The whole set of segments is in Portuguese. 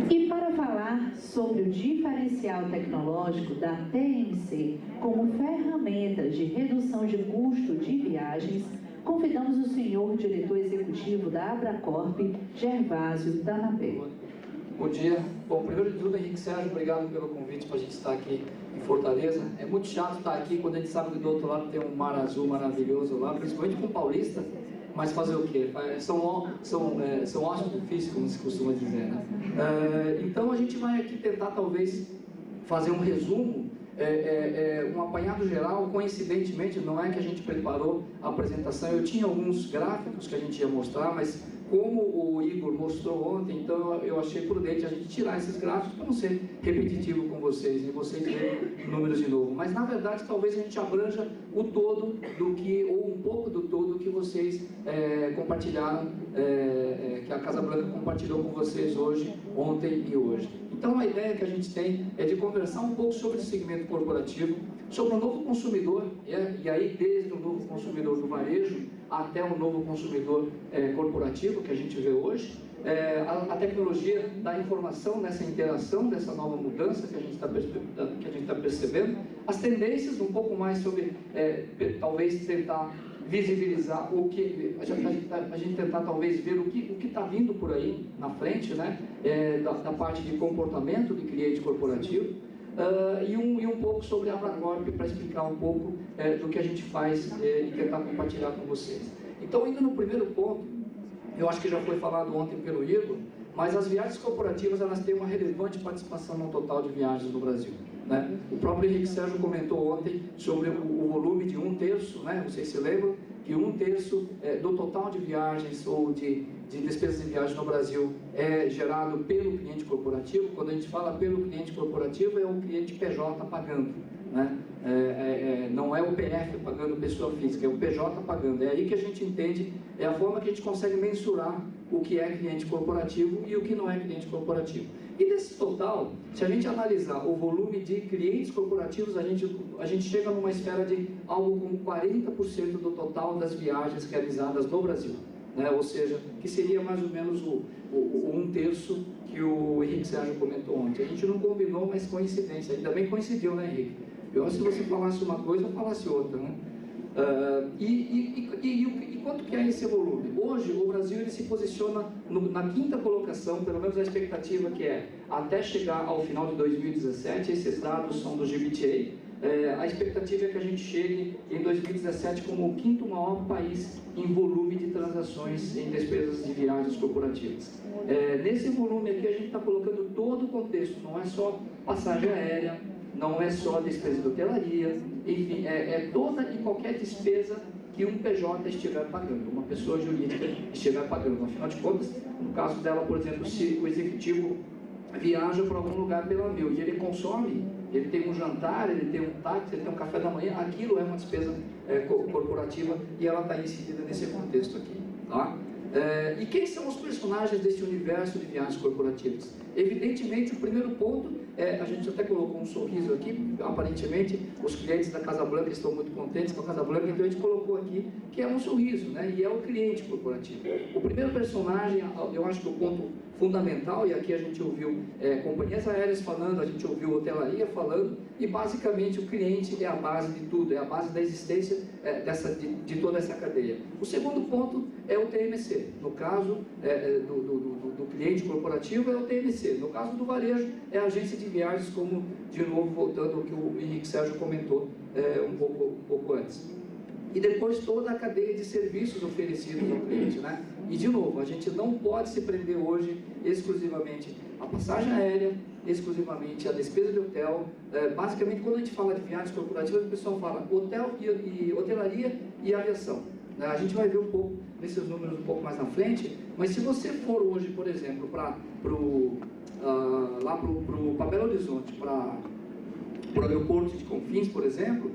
E para falar sobre o diferencial tecnológico da TMC como ferramenta de redução de custo de viagens, convidamos o senhor diretor executivo da Abracorp, Gervásio Danabé. Bom dia. Bom, primeiro de tudo, Henrique Sérgio, obrigado pelo convite para a gente estar aqui em Fortaleza. É muito chato estar aqui quando a gente sabe que do outro lado tem um mar azul maravilhoso lá, principalmente com paulista, mas fazer o quê? São ossos do ofício, como se costuma dizer, né? Então a gente vai aqui tentar talvez fazer um resumo, um apanhado geral. Coincidentemente, não é que a gente preparou a apresentação, eu tinha alguns gráficos que a gente ia mostrar, mas como o Igor mostrou ontem, então eu achei prudente a gente tirar esses gráficos para não ser repetitivo com vocês, e vocês verem números de novo. Mas na verdade, talvez a gente abranja o todo do que, ou um pouco do todo que vocês compartilharam, que a Casa Blanca compartilhou com vocês hoje, ontem e hoje. Então a ideia que a gente tem é de conversar um pouco sobre o segmento corporativo, sobre o novo consumidor, e aí desde o novo consumidor do varejo até o novo consumidor corporativo que a gente vê hoje, a tecnologia da informação nessa interação, dessa nova mudança que a gente está percebendo, as tendências, um pouco mais sobre, talvez tentar visibilizar o que, a gente tentar talvez ver o que está vindo por aí na frente, né, da parte de comportamento de cliente corporativo, e um pouco sobre a Abracorp para explicar um pouco do que a gente faz e tentar compartilhar com vocês. Então, indo no primeiro ponto, eu acho que já foi falado ontem pelo Igor, mas as viagens corporativas elas têm uma relevante participação no total de viagens no Brasil, né? O próprio Henrique Sérgio comentou ontem sobre o volume de 1/3, né? Vocês se lembram que 1/3 do total de viagens ou de despesas de viagem no Brasil é gerado pelo cliente corporativo. Quando a gente fala pelo cliente corporativo, é o cliente PJ pagando, né? Não é o PF pagando pessoa física, é o PJ pagando. É aí que a gente entende, é a forma que a gente consegue mensurar o que é cliente corporativo e o que não é cliente corporativo. E desse total, se a gente analisar o volume de clientes corporativos, a gente chega numa esfera de algo como 40% do total das viagens realizadas no Brasil, né? Ou seja, que seria mais ou menos o 1/3 que o Henrique Sérgio comentou ontem. A gente não combinou, mas coincidência, ainda bem coincidiu, né, Henrique? Pior se você falasse uma coisa ou falasse outra, né? E quanto que é esse volume? Hoje o Brasil ele se posiciona na 5ª colocação, pelo menos a expectativa que é até chegar ao final de 2017, esses dados são do GBTA, a expectativa é que a gente chegue em 2017 como o 5º maior país em volume de transações em despesas de viagens corporativas. Nesse volume aqui a gente está colocando todo o contexto, não é só passagem aérea, não é só despesa de hotelaria, enfim, toda e qualquer despesa que um PJ estiver pagando, uma pessoa jurídica estiver pagando. Afinal de contas, no caso dela, por exemplo, se o executivo viaja para algum lugar pela Mil e ele consome, ele tem um jantar, ele tem um táxi, ele tem um café da manhã, aquilo é uma despesa corporativa e ela está inserida nesse contexto aqui, tá? E quem são os personagens desse universo de viagens corporativas? Evidentemente, o primeiro ponto, a gente até colocou um sorriso aqui, aparentemente os clientes da Casa Blanca estão muito contentes com a Casa Blanca, então a gente colocou aqui que é um sorriso, né? E é o cliente corporativo. O primeiro personagem, eu acho que o ponto fundamental, e aqui a gente ouviu companhias aéreas falando, a gente ouviu hotelaria falando, e basicamente o cliente é a base de tudo, é a base da existência de toda essa cadeia. O segundo ponto é o TMC, no caso do cliente corporativo é o TMC, no caso do varejo é a agência de viagens, como de novo voltando ao que o Henrique Sérgio comentou um pouco antes. E depois toda a cadeia de serviços oferecidos ao cliente, né? E de novo, a gente não pode se prender hoje exclusivamente à passagem aérea, exclusivamente à despesa de hotel. Basicamente, quando a gente fala de viagens corporativas, o pessoal fala hotel e hotelaria e aviação. A gente vai ver um pouco desses números um pouco mais na frente, mas se você for hoje, por exemplo, lá para Belo Horizonte, para o aeroporto de Confins, por exemplo,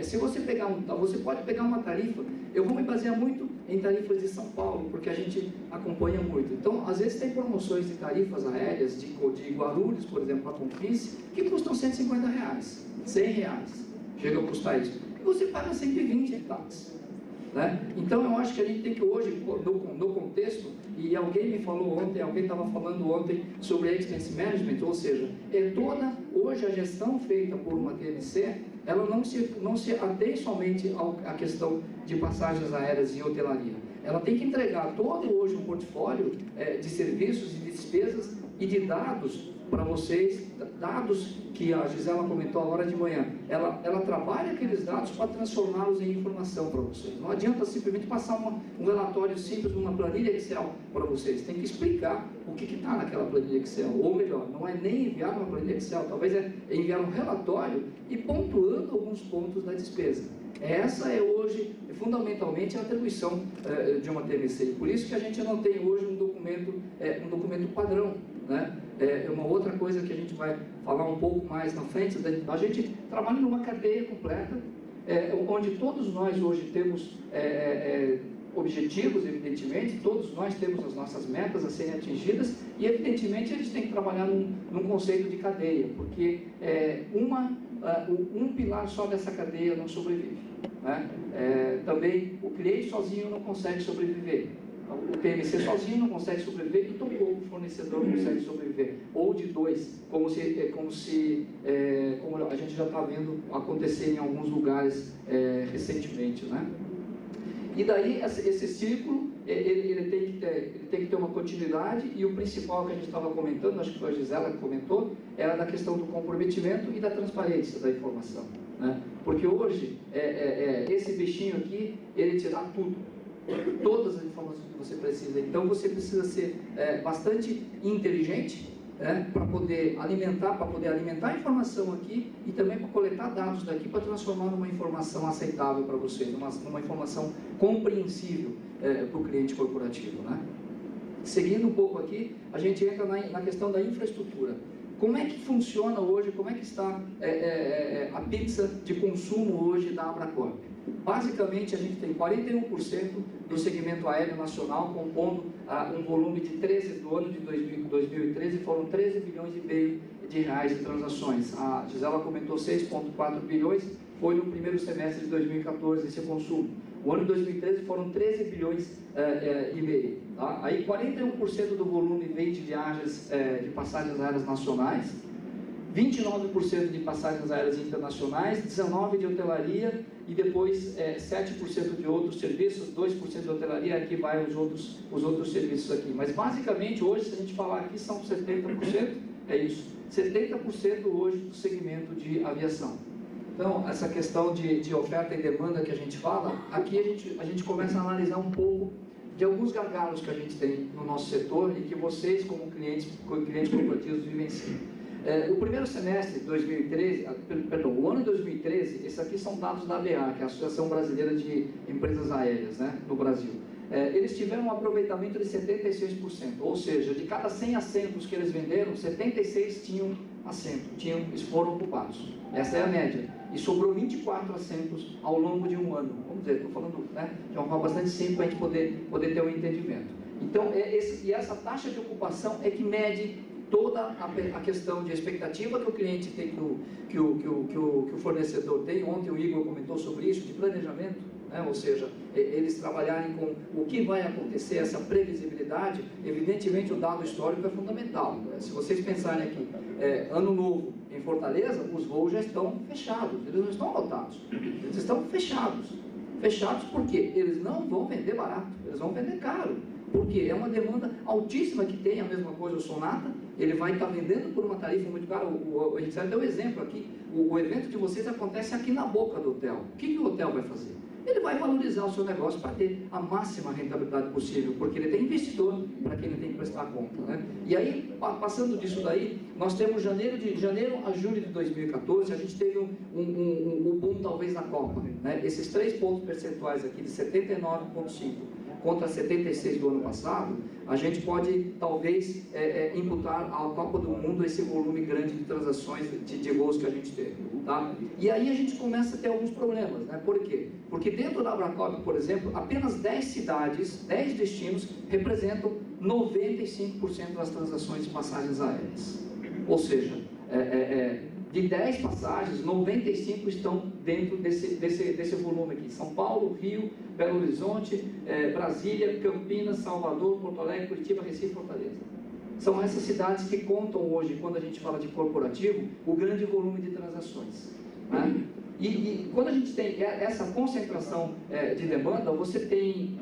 se você pegar você pode pegar uma tarifa, eu vou me basear muito em tarifas de São Paulo, porque a gente acompanha muito. Então, às vezes tem promoções de tarifas aéreas de Guarulhos, por exemplo, para Confins, que custam R$150, R$100, chega a custar isso. E você paga 120 de táxi. né? Então eu acho que a gente tem que hoje, no contexto, e alguém me falou ontem, alguém estava falando ontem sobre Expense Management, ou seja, hoje a gestão feita por uma TMC, ela não se atém somente à questão de passagens aéreas e hotelaria. Ela tem que entregar todo hoje um portfólio de serviços e de despesas e de dados para vocês, dados que a Gisela comentou agora de manhã. Ela trabalha aqueles dados para transformá-los em informação para vocês. Não adianta simplesmente passar um relatório simples numa planilha Excel para vocês. Tem que explicar o que está naquela planilha Excel. Ou melhor, não é nem enviar uma planilha Excel, talvez é enviar um relatório e pontuando alguns pontos da despesa. Essa é hoje, fundamentalmente, a atribuição de uma TMC. Por isso que a gente não tem hoje um documento padrão, né? É uma outra coisa que a gente vai falar um pouco mais na frente. A gente trabalha numa cadeia completa, onde todos nós hoje temos objetivos, evidentemente, todos nós temos as nossas metas a serem atingidas e, evidentemente, a gente tem que trabalhar num conceito de cadeia, porque um pilar só dessa cadeia não sobrevive, né? Também o cliente sozinho não consegue sobreviver, o PMC sozinho não consegue sobreviver e tão pouco o fornecedor consegue sobreviver, ou de dois, como a gente já está vendo acontecer em alguns lugares recentemente, né? E daí esse ciclo ele tem que ter uma continuidade, e o principal que a gente estava comentando, acho que foi a Gisela que comentou, era da questão do comprometimento e da transparência da informação, né? Porque hoje esse bichinho aqui, ele te dá tudo, todas as informações que você precisa. Então você precisa ser bastante inteligente, para poder alimentar a informação aqui e também para coletar dados daqui para transformar numa informação aceitável para vocês, numa informação compreensível para o cliente corporativo, né? Seguindo um pouco aqui, a gente entra na questão da infraestrutura. Como é que funciona hoje, como é que está a pizza de consumo hoje da Abracorp? Basicamente, a gente tem 41% do segmento aéreo nacional, compondo um volume de 13 do ano de 2013, foram 13 bilhões e meio de reais de transações. A Gisela comentou 6,4 bilhões, foi no primeiro semestre de 2014 esse consumo. O ano de 2013 foram 13 bilhões e meio. Tá? Aí 41% do volume vem de viagens, de passagens aéreas nacionais, 29% de passagens aéreas internacionais, 19% de hotelaria e depois 7% de outros serviços, 2% de hotelaria, aqui vai os outros serviços aqui. Mas basicamente hoje, se a gente falar aqui, são 70%, é isso, 70% hoje do segmento de aviação. Então, essa questão de oferta e demanda que a gente fala, aqui a gente começa a analisar um pouco de alguns gargalos que a gente tem no nosso setor e que vocês, como clientes corporativos, vivenciam. O primeiro semestre de 2013, o ano de 2013, esses aqui são dados da ABA, que é a Associação Brasileira de Empresas Aéreas, né, no Brasil. Eles tiveram um aproveitamento de 76%, ou seja, de cada 100 assentos que eles venderam, 76 tinham assento, foram ocupados. Essa é a média. E sobrou 24 assentos ao longo de um ano. Vamos dizer, estou falando, né, de uma forma bastante simples para a gente poder ter um entendimento. Então, e essa taxa de ocupação é que mede toda a questão de expectativa que o cliente tem, que o fornecedor tem. Ontem o Igor comentou sobre isso, de planejamento, né? Ou seja, eles trabalharem com o que vai acontecer, essa previsibilidade. Evidentemente o dado histórico é fundamental. Se vocês pensarem aqui, ano novo em Fortaleza, os voos já estão fechados, eles não estão lotados, eles estão fechados. Fechados por quê? Eles não vão vender barato, eles vão vender caro. Porque é uma demanda altíssima que tem. A mesma coisa o Sonata, ele vai estar vendendo por uma tarifa muito cara. A gente deu um exemplo aqui, o evento de vocês acontece aqui na boca do hotel. O que o hotel vai fazer? Ele vai valorizar o seu negócio para ter a máxima rentabilidade possível, porque ele tem investidor para quem ele tem que prestar conta, né? E aí, passando disso daí, nós temos de janeiro a julho de 2014, a gente teve um boom talvez na Copa, né? Esses 3 pontos percentuais aqui, de 79,5 contra 76 do ano passado, a gente pode talvez imputar à Copa do Mundo esse volume grande de transações de voos que a gente teve, tá? E aí a gente começa a ter alguns problemas, né? Por quê? Porque dentro da Abracorp, por exemplo, apenas 10 cidades, 10 destinos representam 95% das transações de passagens aéreas. Ou seja, de 10 passagens, 95 estão dentro desse volume aqui. São Paulo, Rio, Belo Horizonte, Brasília, Campinas, Salvador, Porto Alegre, Curitiba, Recife, Fortaleza. São essas cidades que contam hoje, quando a gente fala de corporativo, o grande volume de transações, né? E quando a gente tem essa concentração de demanda, você tem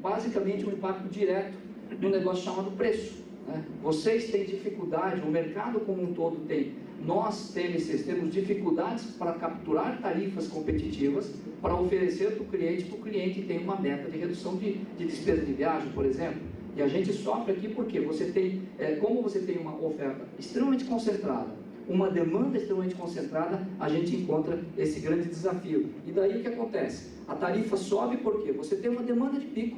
basicamente um impacto direto no negócio chamado preço, né? Vocês têm dificuldade, o mercado como um todo tem. Nós, temos dificuldades para capturar tarifas competitivas para oferecer para o cliente tem uma meta de redução de despesa de viagem, por exemplo. E a gente sofre aqui porque você tem, como você tem uma oferta extremamente concentrada, uma demanda extremamente concentrada, a gente encontra esse grande desafio. E daí o que acontece? A tarifa sobe porque você tem uma demanda de pico,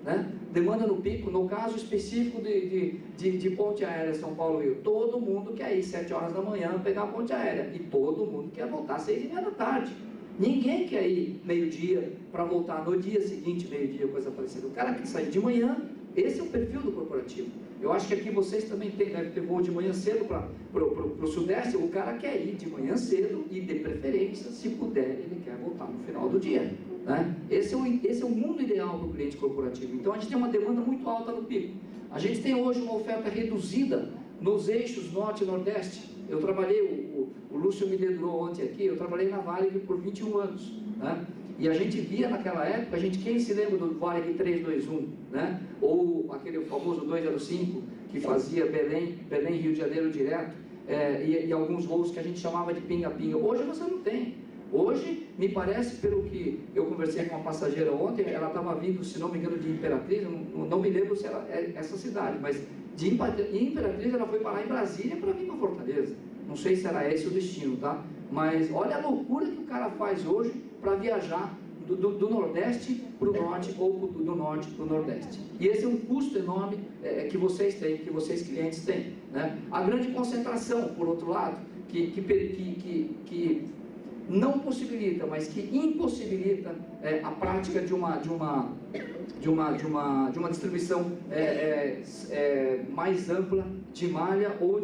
né? Demanda no pico, no caso específico de ponte aérea São Paulo-Rio, todo mundo quer ir 7 horas da manhã pegar a ponte aérea, e todo mundo quer voltar às 6:30 da tarde. Ninguém quer ir meio-dia para voltar no dia seguinte, meio-dia, coisa parecida. O cara quer sair de manhã. Esse é o perfil do corporativo. Eu acho que aqui vocês também devem ter voo de manhã cedo para o Sudeste. O cara quer ir de manhã cedo e, de preferência, se puder, ele quer voltar no final do dia, né? Esse é o mundo ideal para o cliente corporativo. Então, a gente tem uma demanda muito alta no pico. A gente tem hoje uma oferta reduzida nos eixos Norte e Nordeste. Eu trabalhei, o Lúcio me dedurou ontem aqui, eu trabalhei na Varig por 21 anos, né? E a gente via naquela época, quem se lembra do Varig 321, né? Ou aquele famoso 205, que fazia Belém, Rio de Janeiro direto, e alguns voos que a gente chamava de pinga-pinga. Hoje você não tem. Hoje, me parece, pelo que eu conversei com uma passageira ontem, ela estava vindo, se não me engano, de Imperatriz, não me lembro se era essa cidade, mas de Imperatriz ela foi parar em Brasília para vir para Fortaleza. Não sei se era esse o destino, tá? Mas olha a loucura que o cara faz hoje para viajar do Nordeste para o Norte ou do Norte para o Nordeste. E esse é um custo enorme que vocês têm, que vocês clientes têm, né? A grande concentração, por outro lado, que não possibilita, mas que impossibilita a prática de uma distribuição mais ampla de malha ou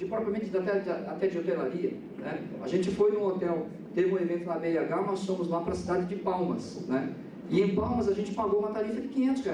propriamente até de hotelaria, né? A gente foi num hotel, teve um evento na BH, nós fomos lá para a cidade de Palmas, né? E em Palmas a gente pagou uma tarifa de R$500.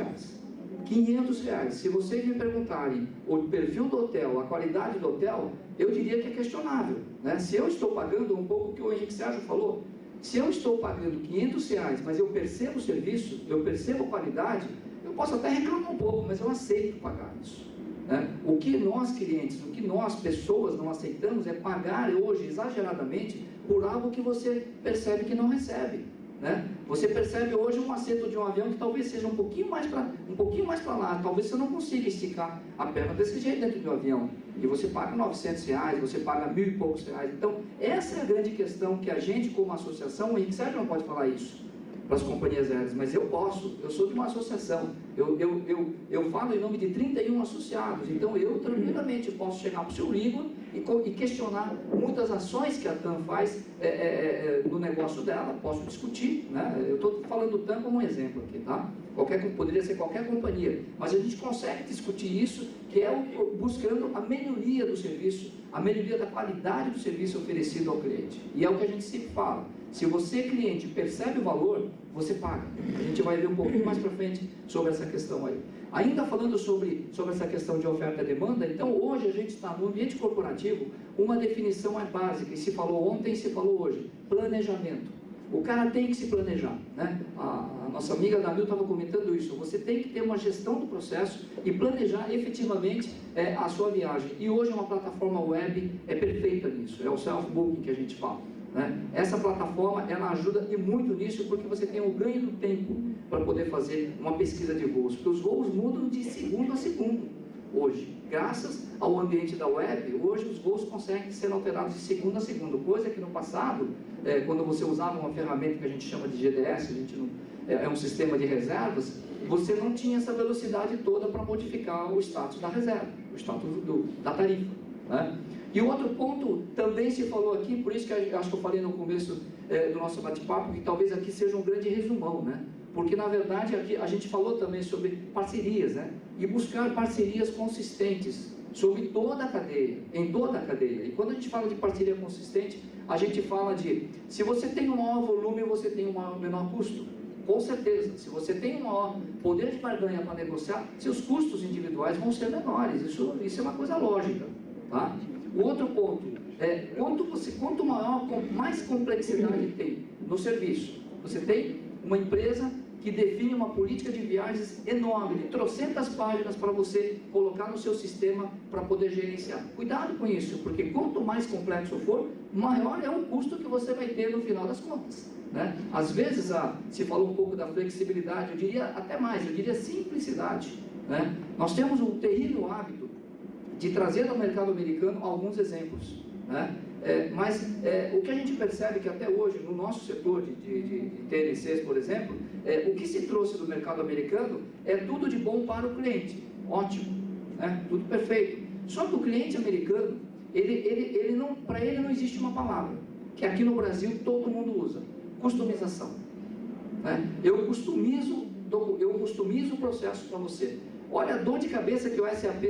R$500. Se vocês me perguntarem o perfil do hotel, a qualidade do hotel, eu diria que é questionável, né? Se eu estou pagando um pouco o que o Henrique Sérgio falou, se eu estou pagando R$500, mas eu percebo o serviço, eu percebo a qualidade, eu posso até reclamar um pouco, mas eu aceito pagar isso, né? O que nós clientes, o que nós pessoas não aceitamos é pagar hoje exageradamente por algo que você percebe que não recebe, né? Você percebe hoje um assento de um avião que talvez seja um pouquinho mais para lá, talvez você não consiga esticar a perna desse jeito dentro do avião, e você paga R$900, você paga R$1.000 e poucos. Então, essa é a grande questão que a gente, como associação, o Henrique Sérgio não pode falar isso para as companhias aéreas, mas eu posso, eu sou de uma associação, eu falo em nome de 31 associados, então eu tranquilamente posso chegar para o seu Igor e questionar muitas ações que a TAM faz no negócio dela, posso discutir, né? Eu estou falando TAM como um exemplo aqui, tá? Poderia ser qualquer companhia, mas a gente consegue discutir isso, que é buscando a melhoria do serviço, a melhoria da qualidade do serviço oferecido ao cliente. E é o que a gente sempre fala, se você, cliente, percebe o valor, você paga. A gente vai ver um pouquinho mais para frente sobre essa questão aí. Ainda falando sobre essa questão de oferta e demanda, então hoje a gente está no ambiente corporativo, uma definição é básica, e se falou ontem, se falou hoje, planejamento. O cara tem que se planejar, né? A nossa amiga Damil estava comentando isso, você tem que ter uma gestão do processo e planejar efetivamente a sua viagem. E hoje uma plataforma web é perfeita nisso, é o self-booking que a gente fala, né? Essa plataforma, ela ajuda e muito nisso, porque você tem o ganho do tempo para poder fazer uma pesquisa de voos, porque os voos mudam de segundo a segundo hoje. Graças ao ambiente da web, hoje os voos conseguem ser alterados de segundo a segundo, coisa que no passado, quando você usava uma ferramenta que a gente chama de GDS, é um sistema de reservas, você não tinha essa velocidade toda para modificar o status da reserva, o status da tarifa, né? E o outro ponto também se falou aqui, por isso que acho que eu falei no começo do nosso bate-papo, que talvez aqui seja um grande resumão, né? Porque na verdade aqui a gente falou também sobre parcerias, né? E buscar parcerias consistentes sobre toda a cadeia, em toda a cadeia. E quando a gente fala de parceria consistente, a gente fala de, se você tem um maior volume, você tem um menor custo. Com certeza, se você tem um maior poder de barganha para negociar, seus custos individuais vão ser menores. Isso é uma coisa lógica. Tá? O outro ponto é, quanto maior, mais complexidade tem no serviço. Você tem uma empresa que define uma política de viagens enorme, de trocentas páginas para você colocar no seu sistema para poder gerenciar. Cuidado com isso, porque quanto mais complexo for, maior é o custo que você vai ter no final das contas. Né? Às vezes, se falou um pouco da flexibilidade, eu diria até mais, eu diria simplicidade. Né? Nós temos um terrível hábito de trazer ao mercado americano alguns exemplos. Né? Mas o que a gente percebe que até hoje, no nosso setor de TNCs, por exemplo, o que se trouxe do mercado americano é tudo de bom para o cliente. Ótimo, né? Tudo perfeito. Só que o cliente americano, para ele não existe uma palavra, que aqui no Brasil todo mundo usa: customização. Né? Eu customizo o processo para você. Olha a dor de cabeça que o SAP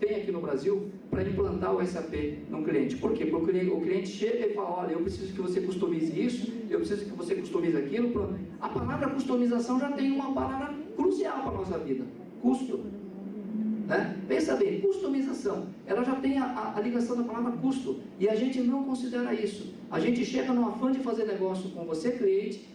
tem aqui no Brasil para implantar o SAP num cliente. Por quê? Porque o cliente chega e fala: olha, eu preciso que você customize isso, eu preciso que você customize aquilo. A palavra customização já tem uma palavra crucial para a nossa vida: custo. Né? Pensa bem, customização, ela já tem a ligação da palavra custo, e a gente não considera isso. A gente chega no afã de fazer negócio com você, cliente,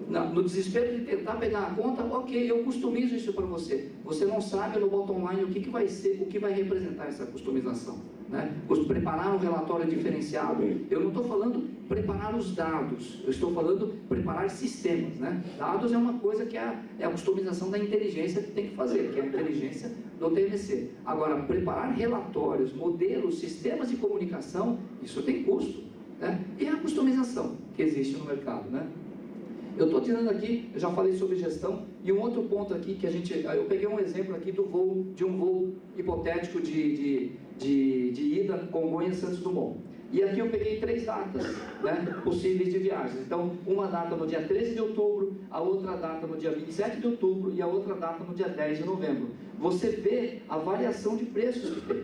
no desespero de tentar pegar a conta. Ok, eu customizo isso para você. Você não sabe no bottom line o que vai ser, o que vai representar essa customização. Né? Preparar um relatório diferenciado. Eu não estou falando preparar os dados, eu estou falando preparar sistemas. Né? Dados é uma coisa que é a customização da inteligência que tem que fazer, que é a inteligência do TNC. Agora, preparar relatórios, modelos, sistemas de comunicação, isso tem custo. Né? E a customização que existe no mercado. Né? Eu estou tirando aqui, eu já falei sobre gestão, e um outro ponto aqui que eu peguei um exemplo aqui de um voo hipotético de ida Congonhas-Santos Dumont. E aqui eu peguei 3 datas, né, possíveis de viagens. Então, uma data no dia 13 de outubro, a outra data no dia 27 de outubro e a outra data no dia 10 de novembro. Você vê a variação de preços que tem.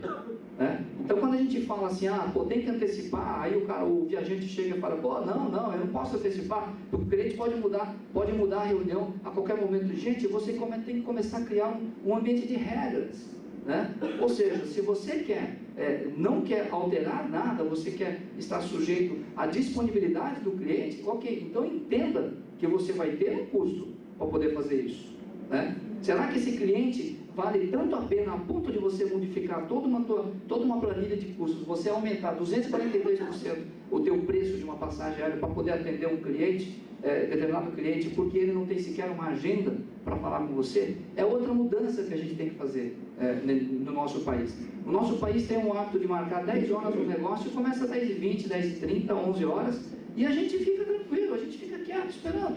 Né? Então, quando a gente fala assim, tem que antecipar, aí o viajante chega e fala: não, eu não posso antecipar, porque o cliente pode mudar a reunião a qualquer momento. Gente, você tem que começar a criar um ambiente de regras. Né? Ou seja, se você não quer alterar nada, você quer estar sujeito à disponibilidade do cliente, ok, então entenda que você vai ter um custo para poder fazer isso. Né? Será que esse cliente vale tanto a pena a ponto de você modificar toda uma planilha de custos, você aumentar 243% o teu preço de uma passagem aérea para poder atender um cliente, determinado cliente, porque ele não tem sequer uma agenda para falar com você? É outra mudança que a gente tem que fazer no nosso país. O nosso país tem um hábito de marcar 10 horas no negócio, começa às 10h20, 10h30, 11 horas, e a gente fica tranquilo, a gente fica quieto, esperando.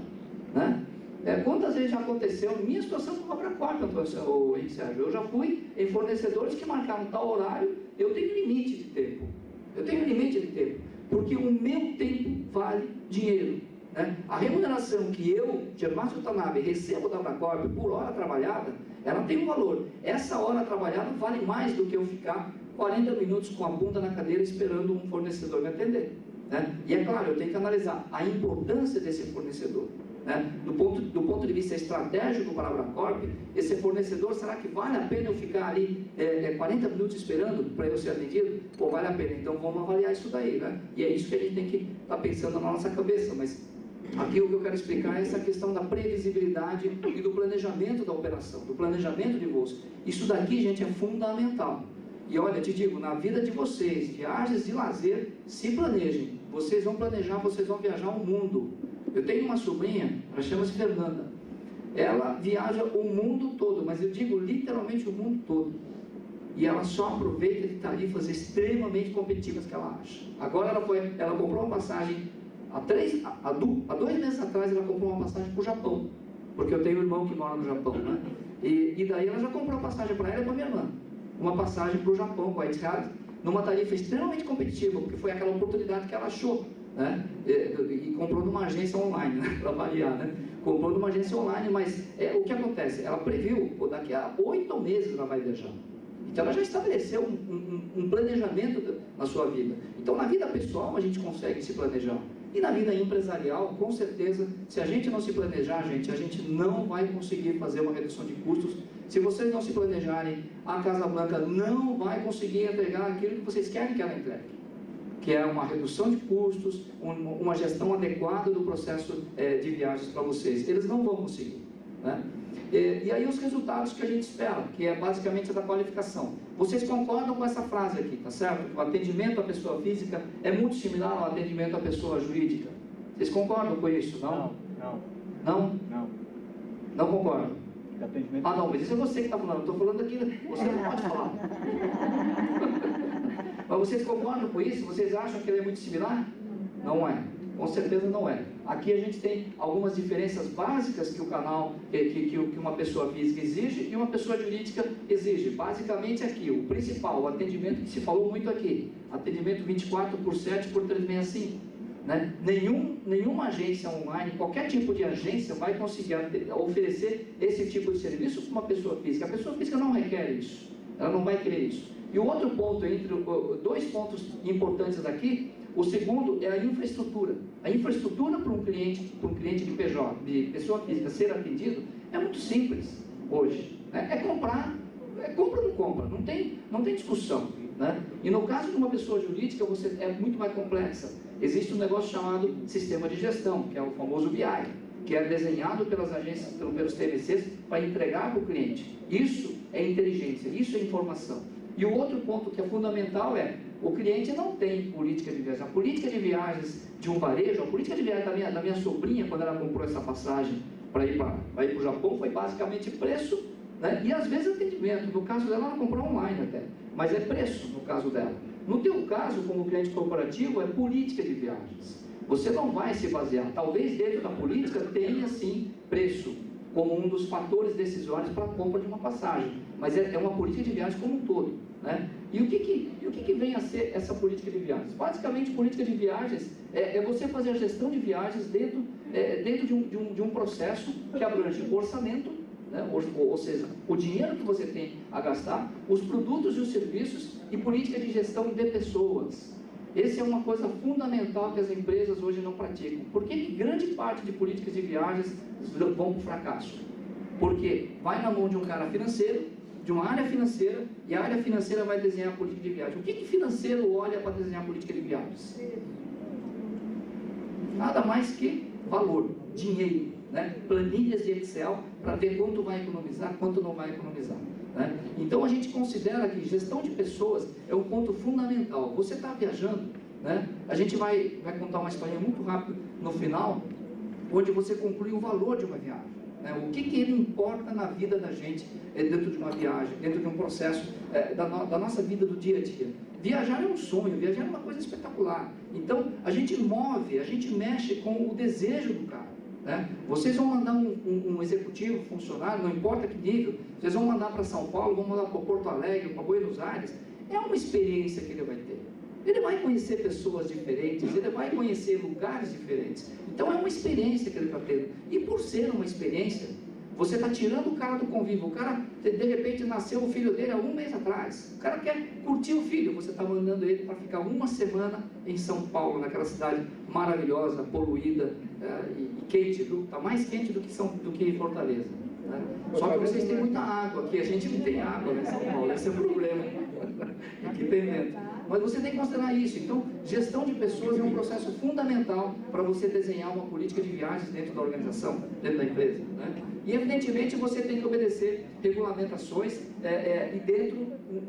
Né? Quantas vezes já aconteceu, minha situação com cobra corta, o Henrique Sérgio, eu já fui em fornecedores que marcaram tal horário, eu tenho limite de tempo. Porque o meu tempo vale dinheiro. Né? A remuneração que eu, Gervásio Tanabe, recebo da Abracorp por hora trabalhada, ela tem um valor. Essa hora trabalhada vale mais do que eu ficar 40 minutos com a bunda na cadeira esperando um fornecedor me atender. Né? E é claro, eu tenho que analisar a importância desse fornecedor. Né? Do ponto de vista estratégico para a Abracorp, esse fornecedor, será que vale a pena eu ficar ali 40 minutos esperando para eu ser atendido? Ou vale a pena? Então vamos avaliar isso daí. Né? E é isso que a gente tem que estar pensando na nossa cabeça. Mas aqui o que eu quero explicar é essa questão da previsibilidade e do planejamento da operação, do planejamento de voos. Isso daqui, gente, é fundamental. E olha, te digo, na vida de vocês, viagens de lazer, se planejem. Vocês vão planejar, vocês vão viajar o mundo. Eu tenho uma sobrinha, ela chama-se Fernanda. Ela viaja o mundo todo, mas eu digo literalmente o mundo todo. E ela só aproveita de tarifas extremamente competitivas que ela acha. Agora ela comprou uma passagem, há 2 meses atrás ela comprou uma passagem para o Japão. Porque eu tenho um irmão que mora no Japão, né? E daí ela já comprou a passagem para ela e para minha irmã. Uma passagem para o Japão, com a Etihad, numa tarifa extremamente competitiva, porque foi aquela oportunidade que ela achou. Né? E comprou numa agência online, né? Para variar, né? Comprou numa agência online, mas o que acontece? Ela previu, daqui a 8 meses ela vai viajar. que ela já estabeleceu um planejamento na sua vida. Então, na vida pessoal, a gente consegue se planejar. E na vida empresarial, com certeza, se a gente não se planejar, a gente não vai conseguir fazer uma redução de custos. Se vocês não se planejarem, a Casa Blanca não vai conseguir entregar aquilo que vocês querem que ela entregue, que é uma redução de custos, uma gestão adequada do processo de viagens para vocês. Eles não vão conseguir, né? E aí os resultados que a gente espera, que é basicamente a da qualificação. Vocês concordam com essa frase aqui, tá certo? O atendimento à pessoa física é muito similar ao atendimento à pessoa jurídica. Vocês concordam com isso, não? Não. Não? Não. Não concordam? Atendimento... Ah, não, mas isso é você que está falando. Eu estou falando aqui, você não pode falar. Mas vocês concordam com isso? Vocês acham que ele é muito similar? Não é. Com certeza não é. Aqui a gente tem algumas diferenças básicas que o canal, que uma pessoa física exige e uma pessoa jurídica exige. Basicamente aqui, o principal, o atendimento que se falou muito aqui, atendimento 24/7/365. Né? Nenhuma agência online, qualquer tipo de agência vai conseguir oferecer esse tipo de serviço para uma pessoa física. A pessoa física não requer isso, ela não vai querer isso. E o outro ponto, entre dois pontos importantes daqui, o segundo é a infraestrutura. A infraestrutura para um cliente de PJ, de pessoa física, ser atendido, é muito simples hoje. Né? É compra ou não compra, não tem discussão. Né? E no caso de uma pessoa jurídica, é muito mais complexa. Existe um negócio chamado sistema de gestão, que é o famoso BI, que é desenhado pelas agências, pelos TMCs, para entregar para o cliente. Isso é inteligência, isso é informação. E o outro ponto que é fundamental é, o cliente não tem política de viagem. A política de viagens de um varejo, a política de viagem da minha sobrinha, quando ela comprou essa passagem para ir para o Japão, foi basicamente preço, né? E às vezes atendimento. No caso dela, ela comprou online até, mas é preço no caso dela. No teu caso, como cliente corporativo, é política de viagens. Você não vai se basear, talvez dentro da política tenha sim preço, como um dos fatores decisórios para a compra de uma passagem, mas é uma política de viagem como um todo. Né? E o que vem a ser essa política de viagens? Basicamente, política de viagens é você fazer a gestão de viagens dentro de um processo que abrange o orçamento, né? Ou seja, o dinheiro que você tem a gastar, os produtos e os serviços e política de gestão de pessoas. Essa é uma coisa fundamental que as empresas hoje não praticam. Por que grande parte de políticas de viagens vão para o fracasso? Porque vai na mão de um cara financeiro, de uma área financeira, e a área financeira vai desenhar a política de viagem. O que financeiro olha para desenhar a política de viagens? Nada mais que valor, dinheiro, né? Planilhas de Excel para ver quanto vai economizar, quanto não vai economizar. Né? Então a gente considera que gestão de pessoas é um ponto fundamental. Você está viajando, né? A gente vai contar uma história muito rápida no final, onde você conclui o valor de uma viagem. Né? O que ele importa na vida da gente dentro de uma viagem, dentro de um processo da nossa vida do dia a dia. Viajar é um sonho, viajar é uma coisa espetacular. Então a gente move, a gente mexe com o desejo do cara. Né? Vocês vão mandar um executivo, funcionário, não importa que nível, vocês vão mandar para São Paulo, vão mandar para Porto Alegre, para Buenos Aires, é uma experiência que ele vai ter. Ele vai conhecer pessoas diferentes, ele vai conhecer lugares diferentes. Então é uma experiência que ele está tendo. E por ser uma experiência, você está tirando o cara do convívio. O cara, de repente, nasceu o filho dele há um mês atrás. O cara quer curtir o filho, você está mandando ele para ficar uma semana em São Paulo, naquela cidade maravilhosa, poluída e quente. Está mais quente do que Fortaleza. Né? Só que vocês têm muita água aqui, a gente não tem água em São Paulo, esse é o problema. Aqui tem vento. Mas você tem que considerar isso. Então, gestão de pessoas é um processo fundamental para você desenhar uma política de viagens dentro da organização, dentro da empresa. Né? E, evidentemente, você tem que obedecer regulamentações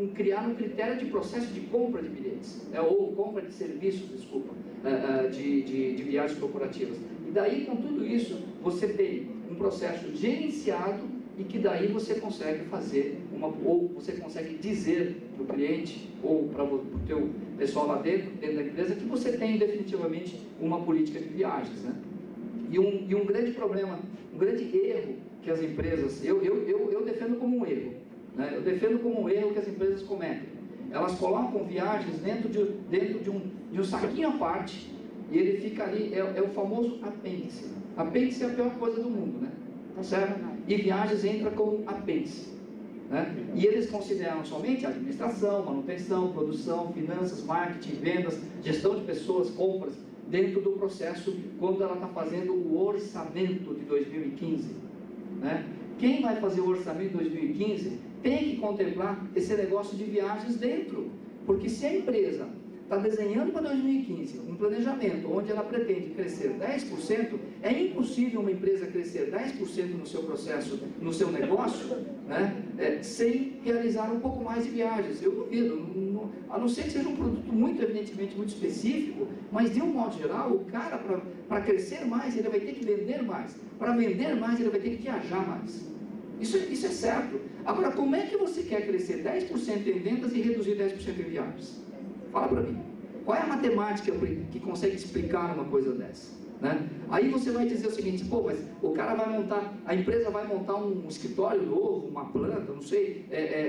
e criar um critério de processo de compra de bilhetes, ou compra de serviços, desculpa, de viagens corporativas. E daí, com tudo isso, você tem um processo gerenciado e que daí você consegue fazer ou você consegue dizer para o cliente ou para o teu pessoal lá dentro da empresa que você tem definitivamente uma política de viagens, né? E um grande problema, um grande erro que as empresas, eu defendo como um erro, né? Eu defendo como um erro que as empresas cometem. Elas colocam viagens dentro de um saquinho à parte e ele fica ali, é o famoso apêndice. Apêndice é a pior coisa do mundo, né? Tá certo? E viagens entra como apêndice. né? E eles consideram somente administração, manutenção, produção, finanças, marketing, vendas, gestão de pessoas, compras, dentro do processo, quando ela está fazendo o orçamento de 2015, né? Quem vai fazer o orçamento de 2015 tem que contemplar esse negócio de viagens dentro, porque se a empresa está desenhando para 2015 um planejamento onde ela pretende crescer 10%, é impossível uma empresa crescer 10% no seu processo, no seu negócio, né, sem realizar um pouco mais de viagens. Eu duvido, a não ser que seja um produto muito, evidentemente, muito específico, mas de um modo geral, o cara, para crescer mais, ele vai ter que vender mais. Para vender mais, ele vai ter que viajar mais. Isso é certo. Agora, como é que você quer crescer 10% em vendas e reduzir 10% em viagens? Fala para mim. Qual é a matemática que consegue explicar uma coisa dessa? Né? Aí você vai dizer o seguinte: pô, mas o cara vai montar, a empresa vai montar um escritório novo, uma planta, não sei,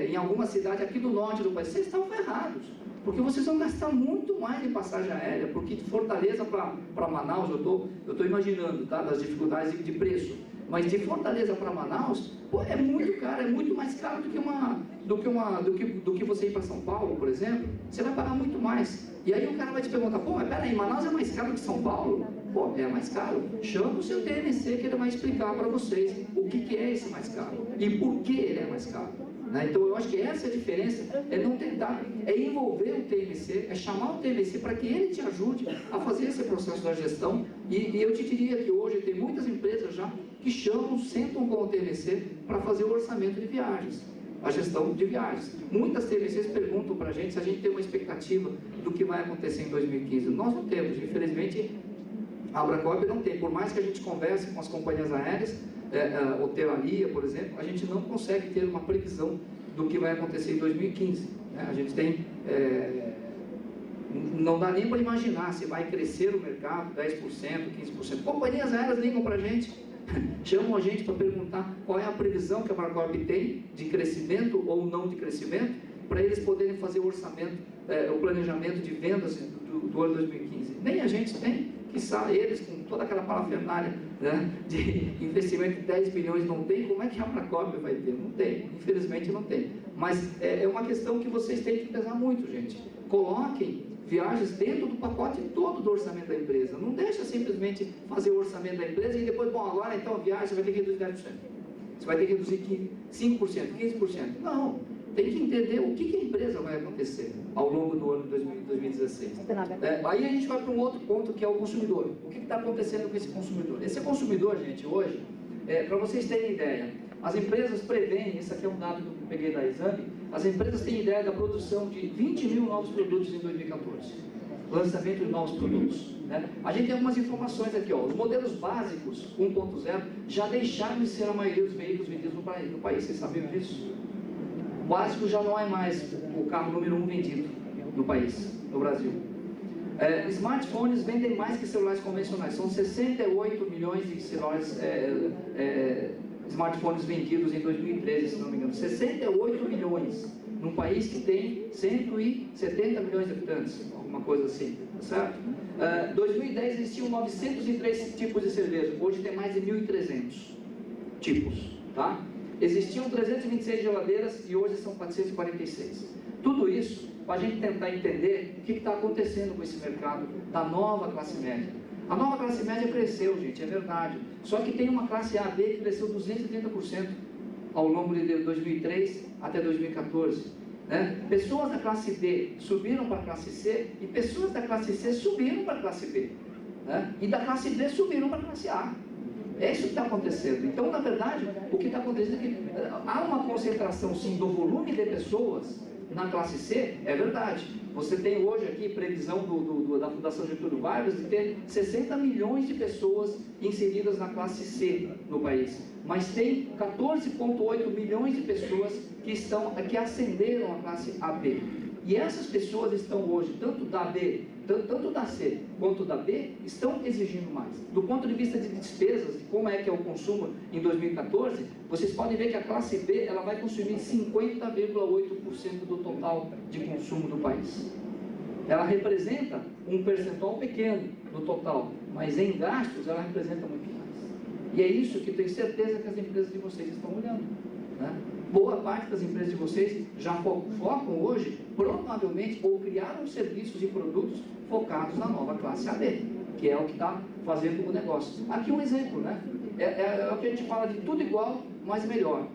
em alguma cidade aqui do norte do país. Vocês estão ferrados, porque vocês vão gastar muito mais de passagem aérea, porque de Fortaleza para Manaus, eu estou imaginando, tá, das dificuldades de preço. Mas de Fortaleza para Manaus, pô, é muito caro, é muito mais caro do que você ir para São Paulo, por exemplo. Você vai pagar muito mais. E aí o cara vai te perguntar: pô, mas peraí, Manaus é mais caro que São Paulo? Pô, é mais caro. Chama o seu TMC que ele vai explicar para vocês o que é esse mais caro e por que ele é mais caro. Né? Então eu acho que essa é a diferença, é não tentar, é envolver o TMC, é chamar o TMC para que ele te ajude a fazer esse processo da gestão. E eu te diria que hoje tem muitas empresas já que sentam com o TMC para fazer o orçamento de viagens, a gestão de viagens. Muitas TMCs perguntam para a gente se a gente tem uma expectativa do que vai acontecer em 2015. Nós não temos, infelizmente, a Abracorp não tem. Por mais que a gente converse com as companhias aéreas, hotelaria, por exemplo, a gente não consegue ter uma previsão do que vai acontecer em 2015. Né? A gente tem... não dá nem para imaginar se vai crescer o mercado 10%, 15%. Companhias aéreas ligam para a gente, chamam a gente para perguntar qual é a previsão que a Abracorp tem de crescimento ou não de crescimento, para eles poderem fazer o orçamento, o planejamento de vendas do ano 2015. Nem a gente tem, quiçá eles, com toda aquela parafernália, né, de investimento de 10 bilhões, não tem. Como é que a Abracorp vai ter? Não tem, infelizmente não tem. Mas é uma questão que vocês têm que pesar muito, gente. Coloquem viagens dentro do pacote todo do orçamento da empresa. Não deixa simplesmente fazer o orçamento da empresa e depois, bom, agora então a viagem você vai ter que reduzir 10%. Você vai ter que reduzir 5%, 15%. Não. Tem que entender o que a empresa vai acontecer ao longo do ano de 2016. Aí a gente vai para um outro ponto, que é o consumidor. O que está acontecendo com esse consumidor? Esse consumidor, gente, hoje, para vocês terem ideia, as empresas preveem, esse aqui é um dado que eu peguei da Exame, as empresas têm ideia da produção de 20 mil novos produtos em 2014. Lançamento de novos produtos. Né? A gente tem algumas informações aqui, ó. Os modelos básicos 1.0 já deixaram de ser a maioria dos veículos vendidos no país. Vocês sabiam disso? O básico já não é mais o carro número 1 vendido no país, no Brasil. Smartphones vendem mais que celulares convencionais. São 68 milhões de celulares, smartphones vendidos em 2013, se não me engano. 68 milhões, num país que tem 170 milhões de habitantes, alguma coisa assim, tá certo? 2010 existiam 903 tipos de cerveja, hoje tem mais de 1.300 tipos, tá? Existiam 326 geladeiras e hoje são 446. Tudo isso para a gente tentar entender o que está acontecendo com esse mercado da nova classe média. A nova classe média cresceu, gente, é verdade. Só que tem uma classe A, B que cresceu 230% ao longo de 2003 até 2014. Né? Pessoas da classe B subiram para a classe C e pessoas da classe C subiram para a classe B. Né? E da classe B subiram para a classe A. É isso que está acontecendo. Então, na verdade, o que está acontecendo é que há uma concentração, sim, do volume de pessoas na classe C, é verdade. Você tem hoje aqui previsão da Fundação Getúlio Vargas de ter 60 milhões de pessoas inseridas na classe C no país. Mas tem 14,8 milhões de pessoas que ascenderam a classe AB. E essas pessoas estão hoje, tanto da B, tanto da C quanto da B, estão exigindo mais. Do ponto de vista de despesas, de como é que é o consumo em 2014, vocês podem ver que a classe B ela vai consumir 50,8% do total de consumo do país. Ela representa um percentual pequeno do total, mas em gastos ela representa muito mais. E é isso que eu tenho certeza que as empresas de vocês estão olhando. Né? Boa parte das empresas de vocês já focam hoje, provavelmente, ou criaram serviços e produtos focados na nova classe AD, que é o que está fazendo o negócio. Aqui um exemplo, né? É o que a gente fala de tudo igual, mas melhor.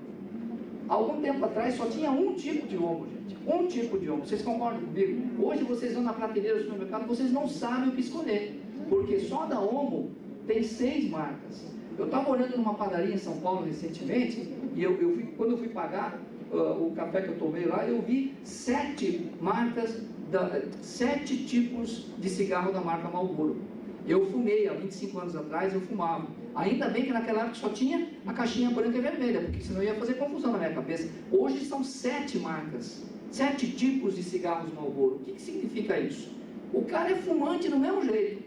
Há algum tempo atrás só tinha um tipo de omo, gente. Um tipo de omo. Vocês concordam comigo? Hoje vocês vão na prateleira do supermercado, vocês não sabem o que escolher. Porque só da Omo tem 6 marcas. Eu estava olhando numa padaria em São Paulo recentemente, e quando eu fui pagar o café que eu tomei lá, eu vi 7 marcas, 7 tipos de cigarro da marca Marlboro. Eu fumei, há 25 anos atrás eu fumava. Ainda bem que naquela época só tinha a caixinha branca e vermelha, porque senão ia fazer confusão na minha cabeça. Hoje são 7 marcas, 7 tipos de cigarros Marlboro. O que significa isso? O cara é fumante do mesmo jeito.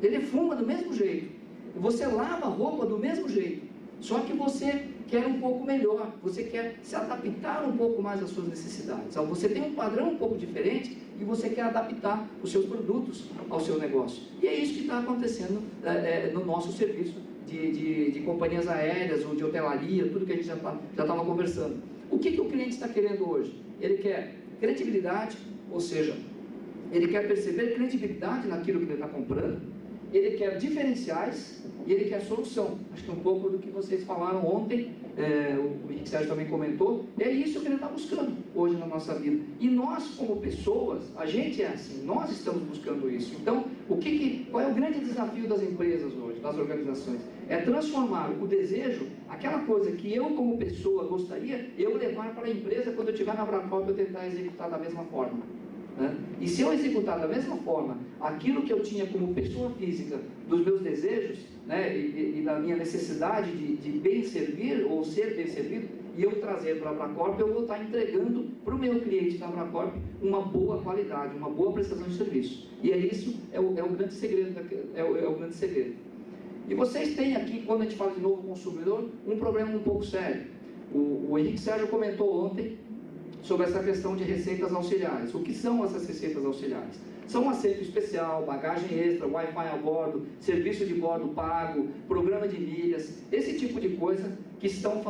Ele fuma do mesmo jeito. Você lava a roupa do mesmo jeito. Só que você quer um pouco melhor. Você quer se adaptar um pouco mais às suas necessidades. Você tem um padrão um pouco diferente e você quer adaptar os seus produtos ao seu negócio. E é isso que está acontecendo no nosso serviço de companhias aéreas ou de hotelaria, tudo que a gente já estava conversando. O que o cliente está querendo hoje? Ele quer credibilidade, ou seja, ele quer perceber credibilidade naquilo que ele está comprando, ele quer diferenciais e ele quer solução. Acho que um pouco do que vocês falaram ontem, o Henrique Sérgio também comentou, é isso que ele está buscando hoje na nossa vida. E nós, como pessoas, a gente é assim, nós estamos buscando isso. Então, qual é o grande desafio das empresas hoje, das organizações? É transformar o desejo, aquela coisa que eu como pessoa gostaria, eu levar para a empresa quando eu estiver na Bracop eu tentar executar da mesma forma. E se eu executar da mesma forma aquilo que eu tinha como pessoa física, dos meus desejos, e da minha necessidade de bem servir ou ser bem servido, e eu trazer para a Bracop, eu vou estar entregando para o meu cliente da Bracop uma boa qualidade, uma boa prestação de serviço. E isso é o grande segredo. O grande segredo. E vocês têm aqui, quando a gente fala de novo consumidor, um problema um pouco sério. O Henrique Sérgio comentou ontem sobre essa questão de receitas auxiliares. O que são essas receitas auxiliares? São assento especial, bagagem extra, Wi-Fi a bordo, serviço de bordo pago, programa de milhas, esse tipo de coisa que estão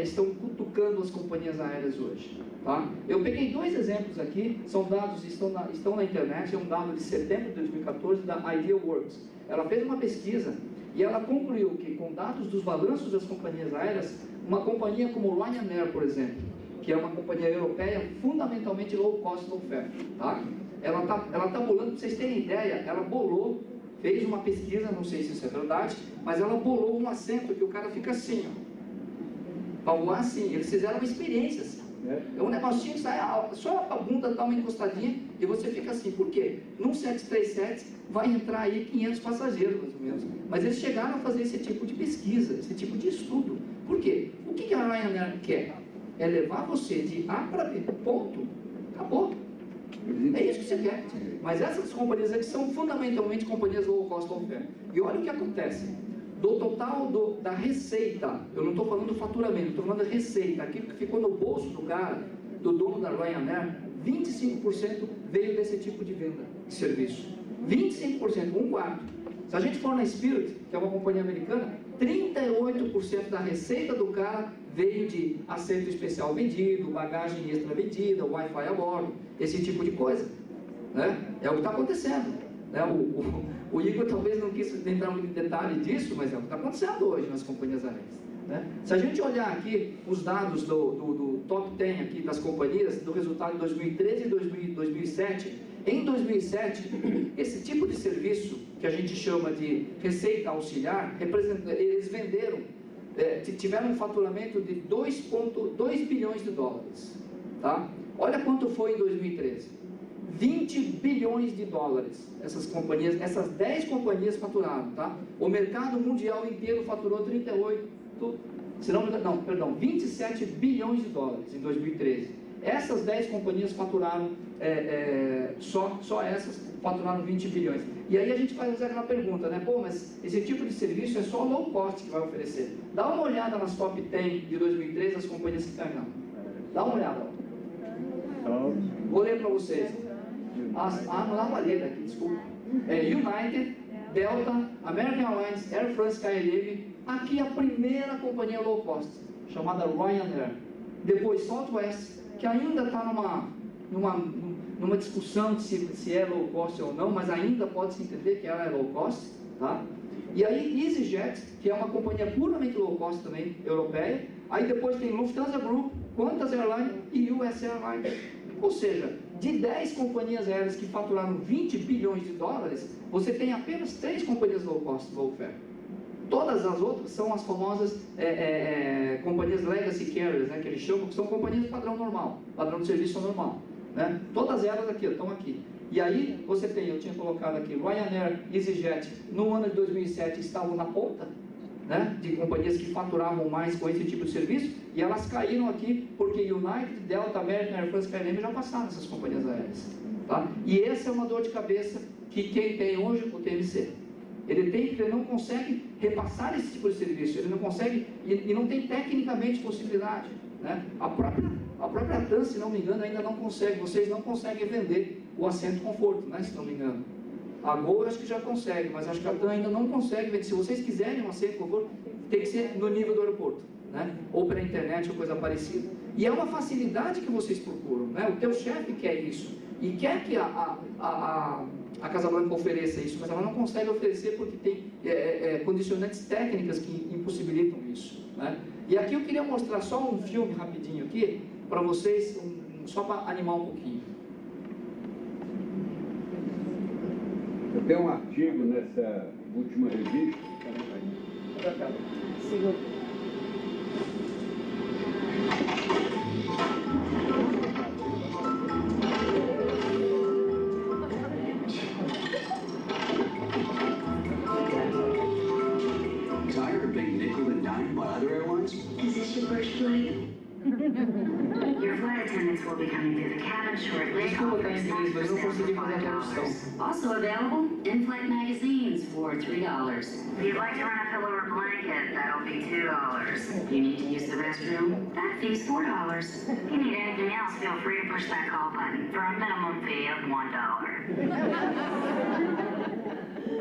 estão cutucando as companhias aéreas hoje. Tá? Eu peguei 2 exemplos aqui, são dados, estão na internet, é um dado de setembro de 2014 da Idealworks. Ela fez uma pesquisa e ela concluiu que, com dados dos balanços das companhias aéreas, uma companhia como Ryanair, por exemplo, que é uma companhia europeia fundamentalmente low cost, low fare, tá? Ela tá bolando, para vocês terem ideia, ela bolou, fez uma pesquisa, não sei se isso é verdade, mas ela bolou um assento que o cara fica assim, ó, para voar assim. Eles fizeram uma experiência assim. É um negocinho que sai, só a bunda dá uma encostadinha e você fica assim. Por quê? Num 737 vai entrar aí 500 passageiros, mais ou menos. Mas eles chegaram a fazer esse tipo de pesquisa, esse tipo de estudo. Por quê? O que a Ryanair quer? É levar você de A para B, ponto. Acabou. É isso que você quer. Mas essas companhias aqui são fundamentalmente companhias low cost, low fare. E olha o que acontece. Do total da receita, eu não estou falando do faturamento, estou falando da receita, aquilo que ficou no bolso do cara, do dono da Ryanair, 25% veio desse tipo de venda de serviço. 25%, 1/4. Se a gente for na Spirit, que é uma companhia americana, 38% da receita do cara veio de assento especial vendido, bagagem extra vendida, Wi-Fi a bordo, esse tipo de coisa. É o que está acontecendo. O Igor talvez não quis entrar muito em detalhe disso, mas é o que está acontecendo hoje nas companhias aéreas. Se a gente olhar aqui os dados do top 10 aqui das companhias, do resultado de 2013 e 2007, em 2007, esse tipo de serviço, que a gente chama de receita auxiliar, eles venderam, tiveram um faturamento de 2,2 bilhões de dólares. Tá? Olha quanto foi em 2013. 20 bilhões de dólares. Essas 10 companhias faturaram. Tá? O mercado mundial inteiro faturou 27 bilhões de dólares em 2013. Essas 10 companhias faturaram, só essas faturaram 20 bilhões. E aí a gente faz aquela pergunta, Pô, mas esse tipo de serviço é só low cost que vai oferecer. Dá uma olhada nas top 10 de 2013, as companhias que ganharam. Dá uma olhada. Vou ler para vocês. Não dá uma lida aqui, desculpa. United, Delta, American Airlines, Air France, KLM. Aqui a primeira companhia low cost, chamada Ryanair. Depois Southwest, que ainda está numa discussão de se é low cost ou não, mas ainda pode-se entender que ela é low cost, tá? E aí EasyJet, que é uma companhia puramente low cost também, europeia. Aí depois tem Lufthansa Group, Qantas Airlines e US Airlines. Ou seja, de 10 companhias aéreas que faturaram 20 bilhões de dólares, você tem apenas 3 companhias low cost, low fare. Todas as outras são as famosas companhias legacy carriers, né, que eles chamam, que são companhias de padrão normal, padrão de serviço normal, né? Todas elas aqui, estão aqui. E aí você tem, eu tinha colocado aqui, Ryanair, EasyJet, no ano de 2007 estavam na ponta, né, de companhias que faturavam mais com esse tipo de serviço, e elas caíram aqui porque United, Delta, American, Air France, KLM já passaram essas companhias aéreas, tá? E essa é uma dor de cabeça que quem tem hoje o TMC. Ele não consegue repassar esse tipo de serviço, ele não consegue, e não tem tecnicamente possibilidade, né? A própria TAM, se não me engano, ainda não consegue, vocês não conseguem vender o assento conforto, né, se não me engano. A Gol acho que já consegue, mas acho que a TAM ainda não consegue vender. Se vocês quiserem um assento conforto, tem que ser no nível do aeroporto, né? Ou pela internet ou coisa parecida. E é uma facilidade que vocês procuram, né? O teu chefe quer isso, e quer que a Casablanca ofereça isso, mas ela não consegue oferecer porque tem condicionantes técnicas que impossibilitam isso, né? E aqui eu queria mostrar só um filme rapidinho aqui, para vocês, só para animar um pouquinho. Tem um artigo nessa última revista. Segura. Tired of being nickel and dimed by other airlines? Is this your first flight? Your flight attendants will be coming through the cabin shortly. Desculpa estar em inglês, mas eu não consegui fazer a tradução. Also available, in-flight magazines for $3. If you'd like to rent a pillow or blanket, that'll be $2. You need to use the restroom, that fee's $4. If you need anything else, feel free to push that call button for a minimum fee of $1.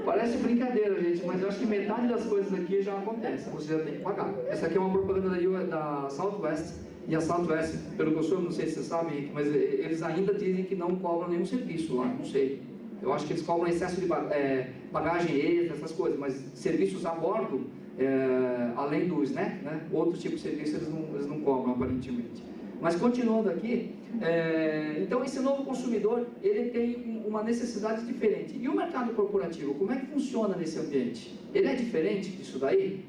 Parece brincadeira, gente, mas eu acho que metade das coisas aqui já acontece, você já tem que pagar. Essa aqui é uma propaganda da Southwest, e a Southwest, pelo que eu sou, não sei se vocês sabem, mas eles ainda dizem que não cobram nenhum serviço lá, não sei. Eu acho que eles cobram excesso de bagagem extra, essas coisas, mas serviços a bordo, além do snack, né, outro tipo de serviço eles não cobram, aparentemente. Mas continuando aqui, então esse novo consumidor, ele tem uma necessidade diferente. E o mercado corporativo, como é que funciona nesse ambiente? Ele é diferente disso daí?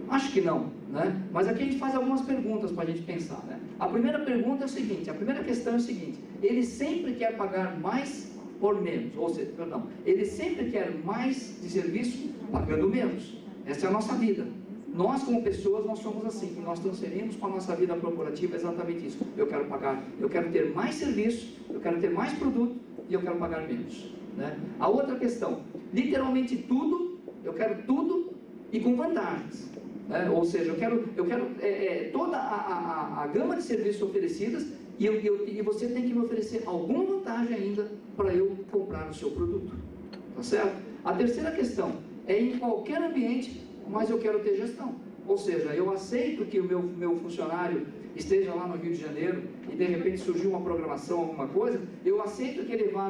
Acho que não, né? Mas aqui a gente faz algumas perguntas para a gente pensar, né? A primeira pergunta é o seguinte, a primeira questão é o seguinte, ele sempre quer pagar mais por menos, ou seja, perdão, ele sempre quer mais de serviço pagando menos. Essa é a nossa vida. Nós, como pessoas, nós somos assim, e nós transferimos para a nossa vida corporativa exatamente isso. Eu quero pagar, eu quero ter mais serviço, eu quero ter mais produto e eu quero pagar menos, né? A outra questão, literalmente tudo, eu quero tudo e com vantagens, né? Ou seja, eu quero toda a gama de serviços oferecidas e você tem que me oferecer alguma vantagem ainda para eu comprar o seu produto, tá certo? A terceira questão é em qualquer ambiente, mas eu quero ter gestão. Ou seja, eu aceito que o meu funcionário esteja lá no Rio de Janeiro e de repente surgiu uma programação, alguma coisa, eu aceito que eles vá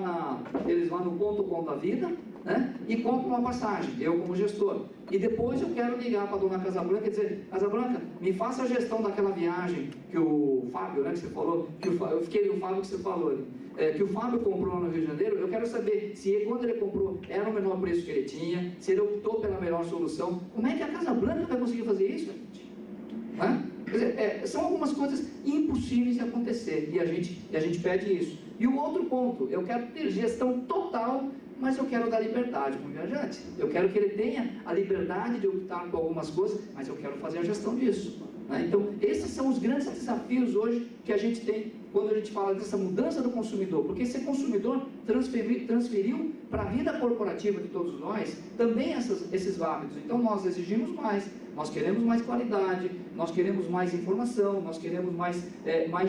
no ponto da vida, né, e compre uma passagem, eu como gestor. E depois eu quero ligar para a dona Casablanca e dizer, Casablanca, me faça a gestão daquela viagem que o Fábio, né, que você falou, eu fiquei no Fábio que você falou, que o Fábio comprou no Rio de Janeiro. Eu quero saber se quando ele comprou era o menor preço que ele tinha, se ele optou pela melhor solução. Como é que a Casablanca vai conseguir fazer isso, gente? Né? Quer dizer, são algumas coisas impossíveis de acontecer e a gente pede isso. E o outro ponto, eu quero ter gestão total, mas eu quero dar liberdade para o viajante. Eu quero que ele tenha a liberdade de optar por algumas coisas, mas eu quero fazer a gestão disso, né? Então, esses são os grandes desafios hoje que a gente tem quando a gente fala dessa mudança do consumidor, porque esse consumidor transferiu para a vida corporativa de todos nós também esses hábitos. Então, nós exigimos mais, nós queremos mais qualidade, nós queremos mais informação, nós queremos mais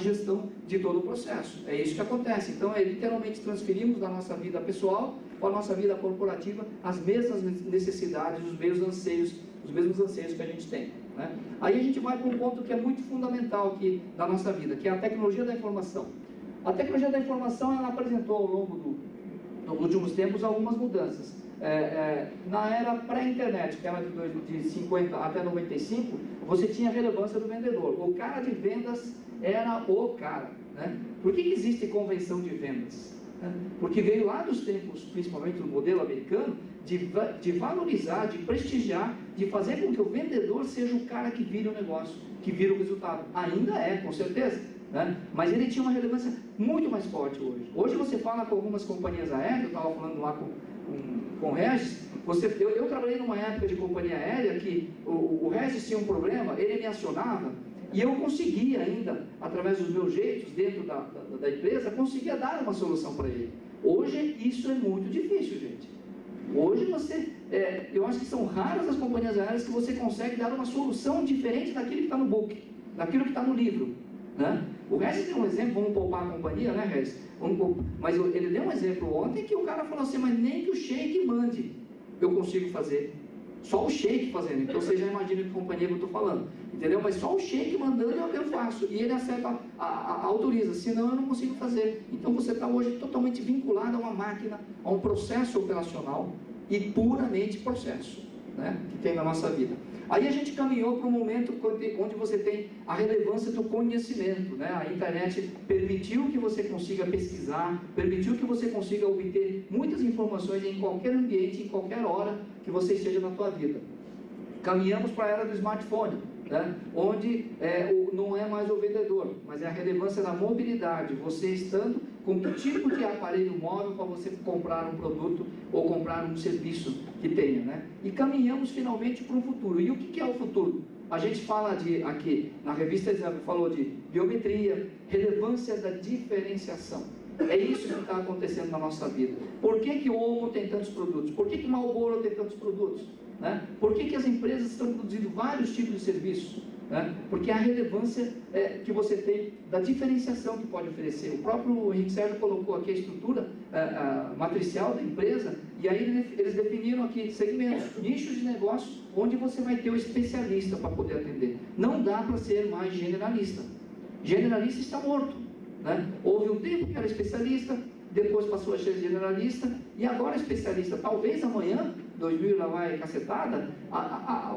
gestão de todo o processo. É isso que acontece. Então, literalmente transferimos da nossa vida pessoal para a nossa vida corporativa as mesmas necessidades, os mesmos anseios que a gente tem. né? Aí a gente vai para um ponto que é muito fundamental aqui da nossa vida, que é a tecnologia da informação. A tecnologia da informação, ela apresentou ao longo dos últimos tempos algumas mudanças. Na era pré-internet, que era de 50 até 95, você tinha a relevância do vendedor. O cara de vendas era o cara, né? Por que existe convenção de vendas? Porque veio lá dos tempos, principalmente do modelo americano, de valorizar, de prestigiar, de fazer com que o vendedor seja o cara que vira o negócio, que vira o resultado. Ainda é, com certeza, né? Mas ele tinha uma relevância muito mais forte hoje. Hoje você fala com algumas companhias aéreas, eu estava falando lá com o Regis, eu trabalhei numa época de companhia aérea que o Regis tinha um problema, ele me acionava, e eu conseguia ainda, através dos meus jeitos dentro da empresa, conseguia dar uma solução para ele. Hoje isso é muito difícil, gente. Hoje eu acho que são raras as companhias aéreas que você consegue dar uma solução diferente daquilo que está no book, daquilo que está no livro, né? O Regis deu um exemplo, vamos poupar a companhia, né, Regis? Mas ele deu um exemplo ontem que o cara falou assim, mas nem que o Sheik mande, eu consigo fazer. Só o Sheik fazendo, então você já imagina que companhia que eu estou falando, entendeu? Mas só o Sheik mandando eu faço, e ele acerta, autoriza, senão eu não consigo fazer. Então você está hoje totalmente vinculado a uma máquina, a um processo operacional e puramente processo, né, que tem na nossa vida. Aí a gente caminhou para um momento onde você tem a relevância do conhecimento, né? A internet permitiu que você consiga pesquisar, permitiu que você consiga obter muitas informações em qualquer ambiente, em qualquer hora que você esteja na tua vida. Caminhamos para a era do smartphone, né? Onde não é mais o vendedor, mas é a relevância da mobilidade, você estando com que tipo de aparelho móvel para você comprar um produto ou comprar um serviço que tenha, né? E caminhamos finalmente para um futuro. E o que é o futuro? A gente fala aqui, na revista Exame, falou de biometria, relevância da diferenciação. É isso que está acontecendo na nossa vida. Por que o Omo tem tantos produtos? Por que Marlboro tem tantos produtos? Né? Por que as empresas estão produzindo vários tipos de serviços? Né? Porque a relevância que você tem da diferenciação que pode oferecer. O próprio Henrique Sérgio colocou aqui a estrutura matricial da empresa, e aí eles definiram aqui segmentos, nichos de negócio, onde você vai ter o especialista para poder atender. Não dá para ser mais generalista. Generalista está morto, né? Houve um tempo que era especialista, depois passou a ser generalista, e agora especialista. Talvez amanhã, 2000 lá vai cacetada,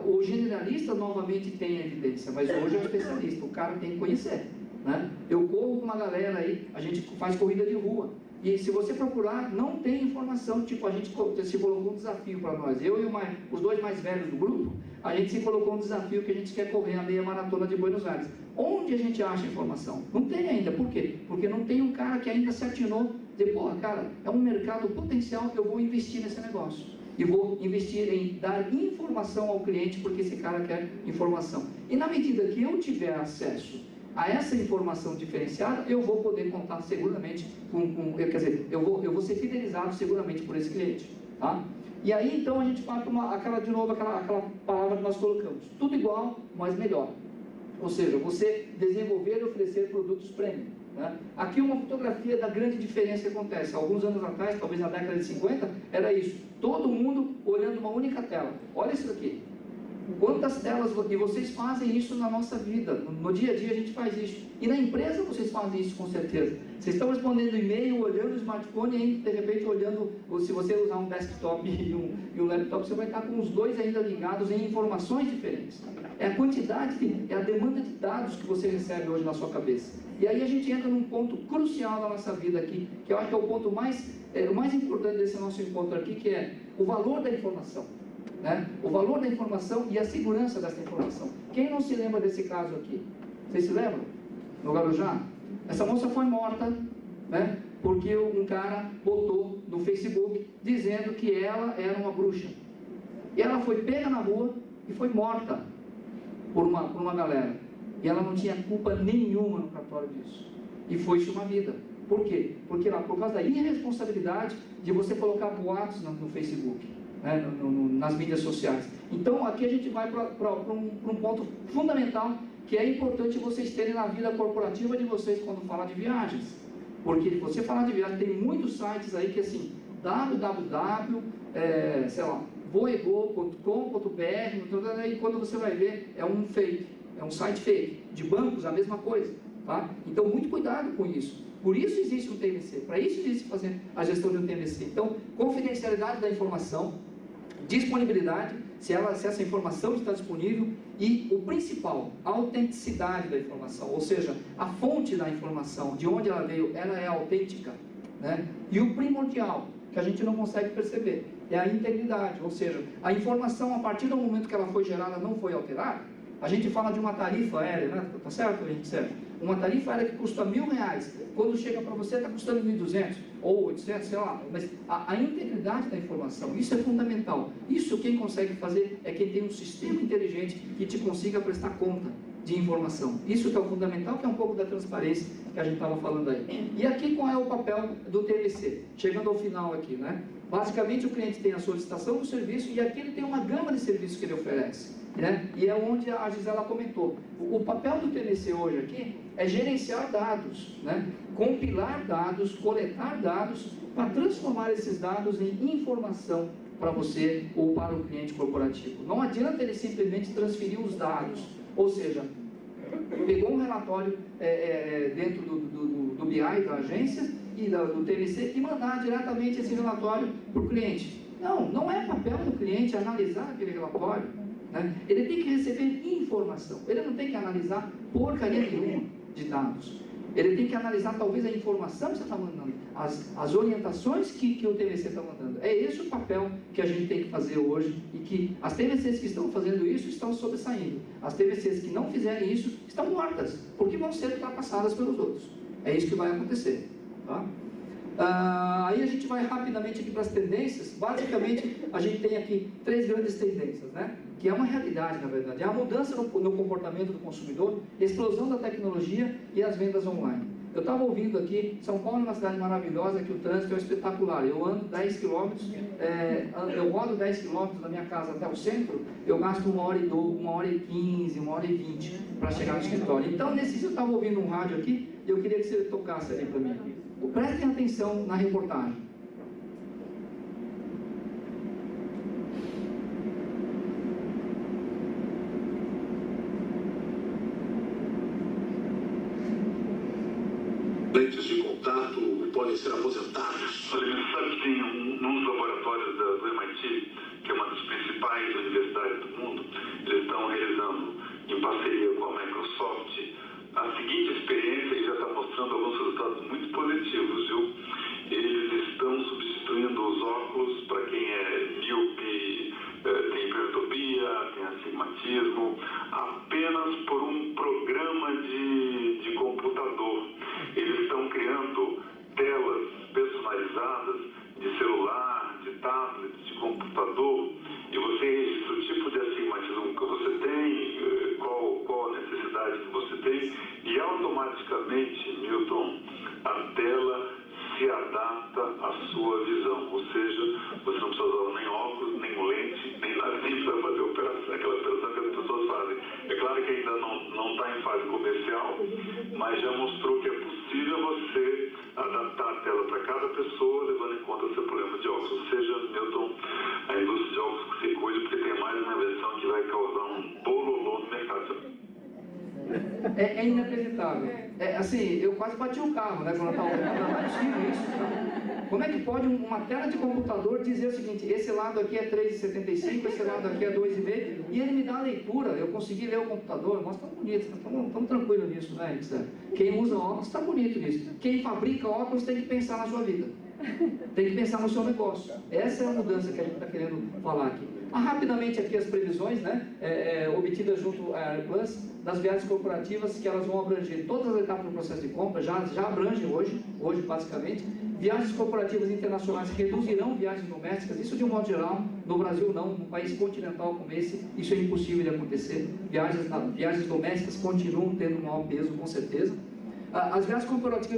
o generalista novamente tem evidência, mas hoje é o especialista, o cara tem que conhecer, né? Eu corro com uma galera aí, a gente faz corrida de rua, e se você procurar, não tem informação, tipo, a gente se colocou um desafio para nós, eu e os dois mais velhos do grupo, a gente se colocou um desafio que a gente quer correr a meia maratona de Buenos Aires. Onde a gente acha informação? Não tem ainda. Por quê? Porque não tem um cara que ainda se atinou de, porra, cara, é um mercado potencial que eu vou investir nesse negócio. E vou investir em dar informação ao cliente porque esse cara quer informação. E na medida que eu tiver acesso a essa informação diferenciada, eu vou poder contar seguramente eu vou ser fidelizado seguramente por esse cliente, tá? E aí então a gente fala aquela palavra que nós colocamos, tudo igual, mas melhor. Ou seja, você desenvolver e oferecer produtos premium, né? Aqui uma fotografia da grande diferença que acontece. Alguns anos atrás, talvez na década de 50, era isso. Todo mundo olhando uma única tela. Olha isso aqui. Quantas telas, e vocês fazem isso na nossa vida, no dia a dia a gente faz isso, e na empresa vocês fazem isso com certeza. Vocês estão respondendo e-mail, olhando o smartphone, e aí, de repente olhando, se você usar um desktop e um laptop, você vai estar com os dois ainda ligados em informações diferentes. É a quantidade, é a demanda de dados que você recebe hoje na sua cabeça. E aí a gente entra num ponto crucial da nossa vida aqui, que eu acho que é o ponto o mais importante desse nosso encontro aqui, que é o valor da informação. Né? O valor da informação e a segurança dessa informação. Quem não se lembra desse caso aqui? Vocês se lembram? No Guarujá? Essa moça foi morta, né? Porque um cara botou no Facebook dizendo que ela era uma bruxa. E ela foi pega na rua e foi morta por uma galera. E ela não tinha culpa nenhuma no cartório disso. E foi-se uma vida. Por quê? Porque por causa da irresponsabilidade de você colocar boatos no Facebook. Né, nas mídias sociais. Então aqui a gente vai para um ponto fundamental que é importante vocês terem na vida corporativa de vocês quando falar de viagens, porque se você falar de viagem, tem muitos sites aí que assim, voego.com.br, e quando você vai ver, é um fake, é um site fake. De bancos, a mesma coisa. Tá? Então, muito cuidado com isso. Por isso existe um TMC, para isso existe fazer a gestão de um TMC. Então, confidencialidade da informação, disponibilidade, se essa informação está disponível, e o principal, a autenticidade da informação, ou seja, a fonte da informação, de onde ela veio, ela é autêntica, né? E o primordial, que a gente não consegue perceber, é a integridade, ou seja, a informação, a partir do momento que ela foi gerada, não foi alterada. A gente fala de uma tarifa aérea, né? Tá certo, gente? Certo. Uma tarifa aérea que custa R$1.000, quando chega para você está custando 1.200 ou 800, sei lá. Mas a integridade da informação, isso é fundamental. Isso quem consegue fazer é quem tem um sistema inteligente que te consiga prestar conta de informação. Isso que é o fundamental, que é um pouco da transparência que a gente estava falando aí. E aqui qual é o papel do TMC? Chegando ao final aqui, né? Basicamente o cliente tem a solicitação do serviço e aqui ele tem uma gama de serviços que ele oferece. Né? E é onde a Gisela comentou. O papel do TMC hoje aqui é gerenciar dados, né? Compilar dados, coletar dados, para transformar esses dados em informação para você ou para o cliente corporativo. Não adianta ele simplesmente transferir os dados, ou seja, pegou um relatório dentro do BI da agência e do TMC e mandar diretamente esse relatório para o cliente. Não é papel do cliente analisar aquele relatório. Ele tem que receber informação, ele não tem que analisar porcaria nenhuma de dados. Ele tem que analisar talvez a informação que você está mandando, as orientações que o TMC está mandando. É esse o papel que a gente tem que fazer hoje, e que as TMCs que estão fazendo isso estão sobressaindo. As TMCs que não fizerem isso estão mortas, porque vão ser ultrapassadas pelos outros. É isso que vai acontecer. Tá? Aí a gente vai rapidamente aqui para as tendências. Basicamente, a gente tem aqui 3 grandes tendências, né? Que é uma realidade, na verdade. É a mudança no comportamento do consumidor, a explosão da tecnologia e as vendas online. Eu estava ouvindo aqui, São Paulo é uma cidade maravilhosa, que o trânsito é espetacular. Eu ando 10 km, eu rodo 10 km da minha casa até o centro, eu gasto 1h15, 1h20 para chegar no escritório. Então, nesse dia eu estava ouvindo um rádio aqui, e eu queria que você tocasse ali para mim. Prestem atenção na reportagem. Leitos de contato podem ser aposentados. Olha, você sabe que tem um dos laboratórios do MIT, que é uma das principais universidades do mundo, eles estão realizando, em parceria com a Microsoft, a seguinte experiência, e já está mostrando alguns resultados muito positivos, viu? Eles estão substituindo os óculos para quem é míope, tem hipertropia, tem astigmatismo, apenas por um programa de computador. Eles estão criando telas personalizadas de celular, de tablet, de computador, e você registra o tipo de astigmatismo que você tem, qual a necessidade que você tem, e automaticamente, Milton, a tela se adapta à sua visão, ou seja, você não precisa usar nem óculos, nem lente, nem nada, nem para fazer aquela operação que as pessoas fazem. É claro que ainda não está em fase comercial, mas já mostrou que é possível você adaptar a tela para cada pessoa, levando em conta o seu problema de óculos. Ou seja, Milton, a indústria de óculos que se cuide, porque tem mais uma invenção que vai causar um bololô no mercado. É inacreditável. Assim, eu quase bati o carro, né, quando eu estava olhando. Não é possível isso. Como é que pode uma tela de computador dizer o seguinte: esse lado aqui é 3,75, esse lado aqui é 2,5, e ele me dá a leitura, eu consegui ler o computador. Nós estamos bonitos, estamos tranquilos nisso, né? Quem usa óculos está bonito nisso. Quem fabrica óculos tem que pensar na sua vida, tem que pensar no seu negócio. Essa é a mudança que a gente está querendo falar aqui. Rapidamente aqui as previsões, né, obtidas junto à AirPlus, das viagens corporativas, que elas vão abranger todas as etapas do processo de compra, já abrangem hoje basicamente. Viagens corporativas internacionais reduzirão viagens domésticas, isso de um modo geral. No Brasil não, num país continental como esse, isso é impossível de acontecer. Viagens domésticas continuam tendo um maior peso, com certeza. As viagens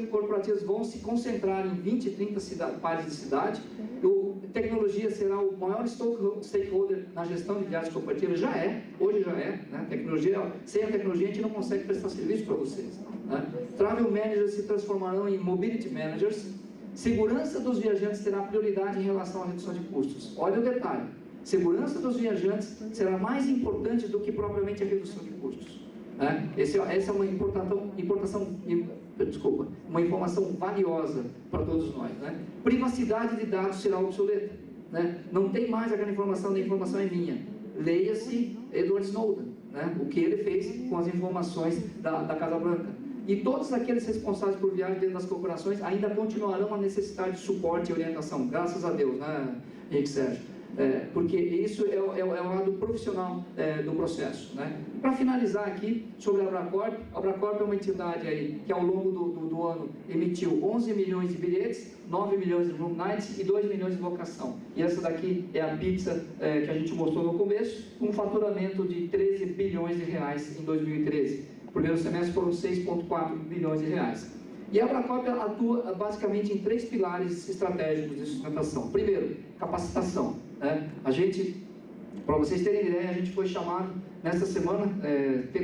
corporativas vão se concentrar em 20 e 30 pares de cidade. Tecnologia será o maior stakeholder na gestão de viagens corporativas. Hoje já é. Né? Sem a tecnologia a gente não consegue prestar serviço para vocês. Né? Travel managers se transformarão em mobility managers. Segurança dos viajantes terá prioridade em relação à redução de custos. Olha o detalhe. segurança dos viajantes será mais importante do que propriamente a redução de custos. Né? Essa é uma uma informação valiosa para todos nós. Né? Privacidade de dados será obsoleta. Né? Não tem mais aquela informação, a informação é minha. Leia-se Edward Snowden, né? O que ele fez com as informações da Casa Branca. E todos aqueles responsáveis por viagens dentro das corporações ainda continuarão a necessitar de suporte e orientação, graças a Deus, né, Henrique Sérgio? Porque isso é o lado profissional do processo. Né? Para finalizar aqui, sobre a Abracorp é uma entidade aí que ao longo do ano emitiu 11 milhões de bilhetes, 9 milhões de room nights e 2 milhões de locação. E essa daqui é a pizza que a gente mostrou no começo, com um faturamento de 13 bilhões de reais em 2013. No primeiro semestre foram 6,4 bilhões de reais. E a Abracorp atua basicamente em 3 pilares estratégicos de sustentação. Primeiro, capacitação. Né? A gente, para vocês terem ideia, a gente foi chamado nesta semana,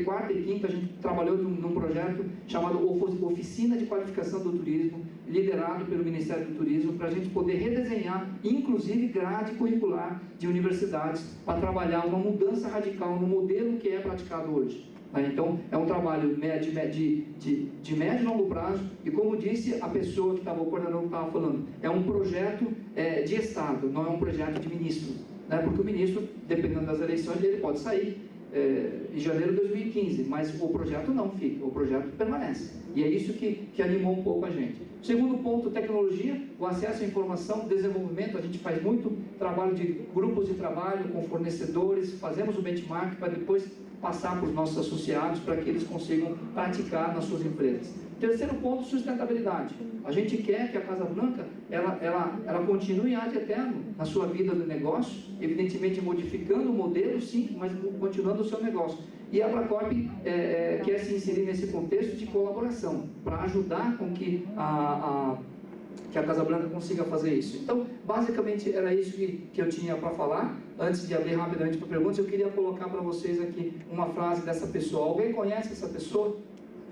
quarta e quinta, a gente trabalhou num projeto chamado Oficina de Qualificação do Turismo, liderado pelo Ministério do Turismo, para a gente poder redesenhar, inclusive, grade curricular de universidades, para trabalhar uma mudança radical no modelo que é praticado hoje. Então, é um trabalho de médio e longo prazo, e como disse a pessoa que estava, o coordenador que estava falando, é um projeto de Estado, não é um projeto de ministro, né? Porque o ministro, dependendo das eleições, ele pode sair em janeiro de 2015, mas o projeto não fica, o projeto permanece, e é isso que animou um pouco a gente. Segundo ponto, tecnologia, o acesso à informação, desenvolvimento. A gente faz muito trabalho de grupos de trabalho com fornecedores, fazemos o benchmark para depois passar para os nossos associados para que eles consigam praticar nas suas empresas. Terceiro ponto, sustentabilidade. A gente quer que a Casa Branca ela continue ad eterno na sua vida do negócio, evidentemente modificando o modelo, sim, mas continuando o seu negócio. E a Abracorp quer se inserir nesse contexto de colaboração, para ajudar com que a Casa Branca consiga fazer isso. Então, basicamente, era isso que eu tinha para falar. Antes de abrir rapidamente para perguntas, eu queria colocar para vocês aqui uma frase dessa pessoa. Alguém conhece essa pessoa?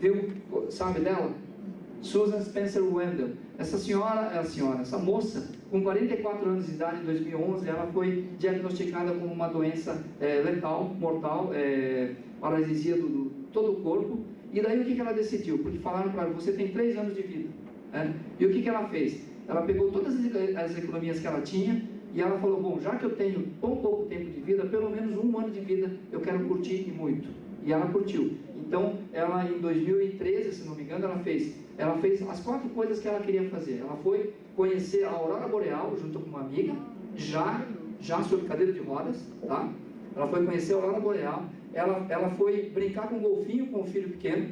Viu? Sabe dela? Susan Spencer Wendell. Essa moça, com 44 anos de idade, em 2011, ela foi diagnosticada com uma doença letal, mortal, paralisia do todo o corpo. E daí o que ela decidiu? Porque falaram para ela, você tem 3 anos de vida. E o que ela fez? Ela pegou todas as economias que ela tinha e ela falou, bom, já que eu tenho tão pouco tempo de vida, pelo menos 1 ano de vida eu quero curtir e muito. E ela curtiu. Então, ela em 2013, se não me engano, ela fez as 4 coisas que ela queria fazer. Ela foi conhecer a Aurora Boreal junto com uma amiga, já sobre cadeira de rodas, tá? Ela foi conhecer a Aurora Boreal, ela foi brincar com um golfinho com um filho pequeno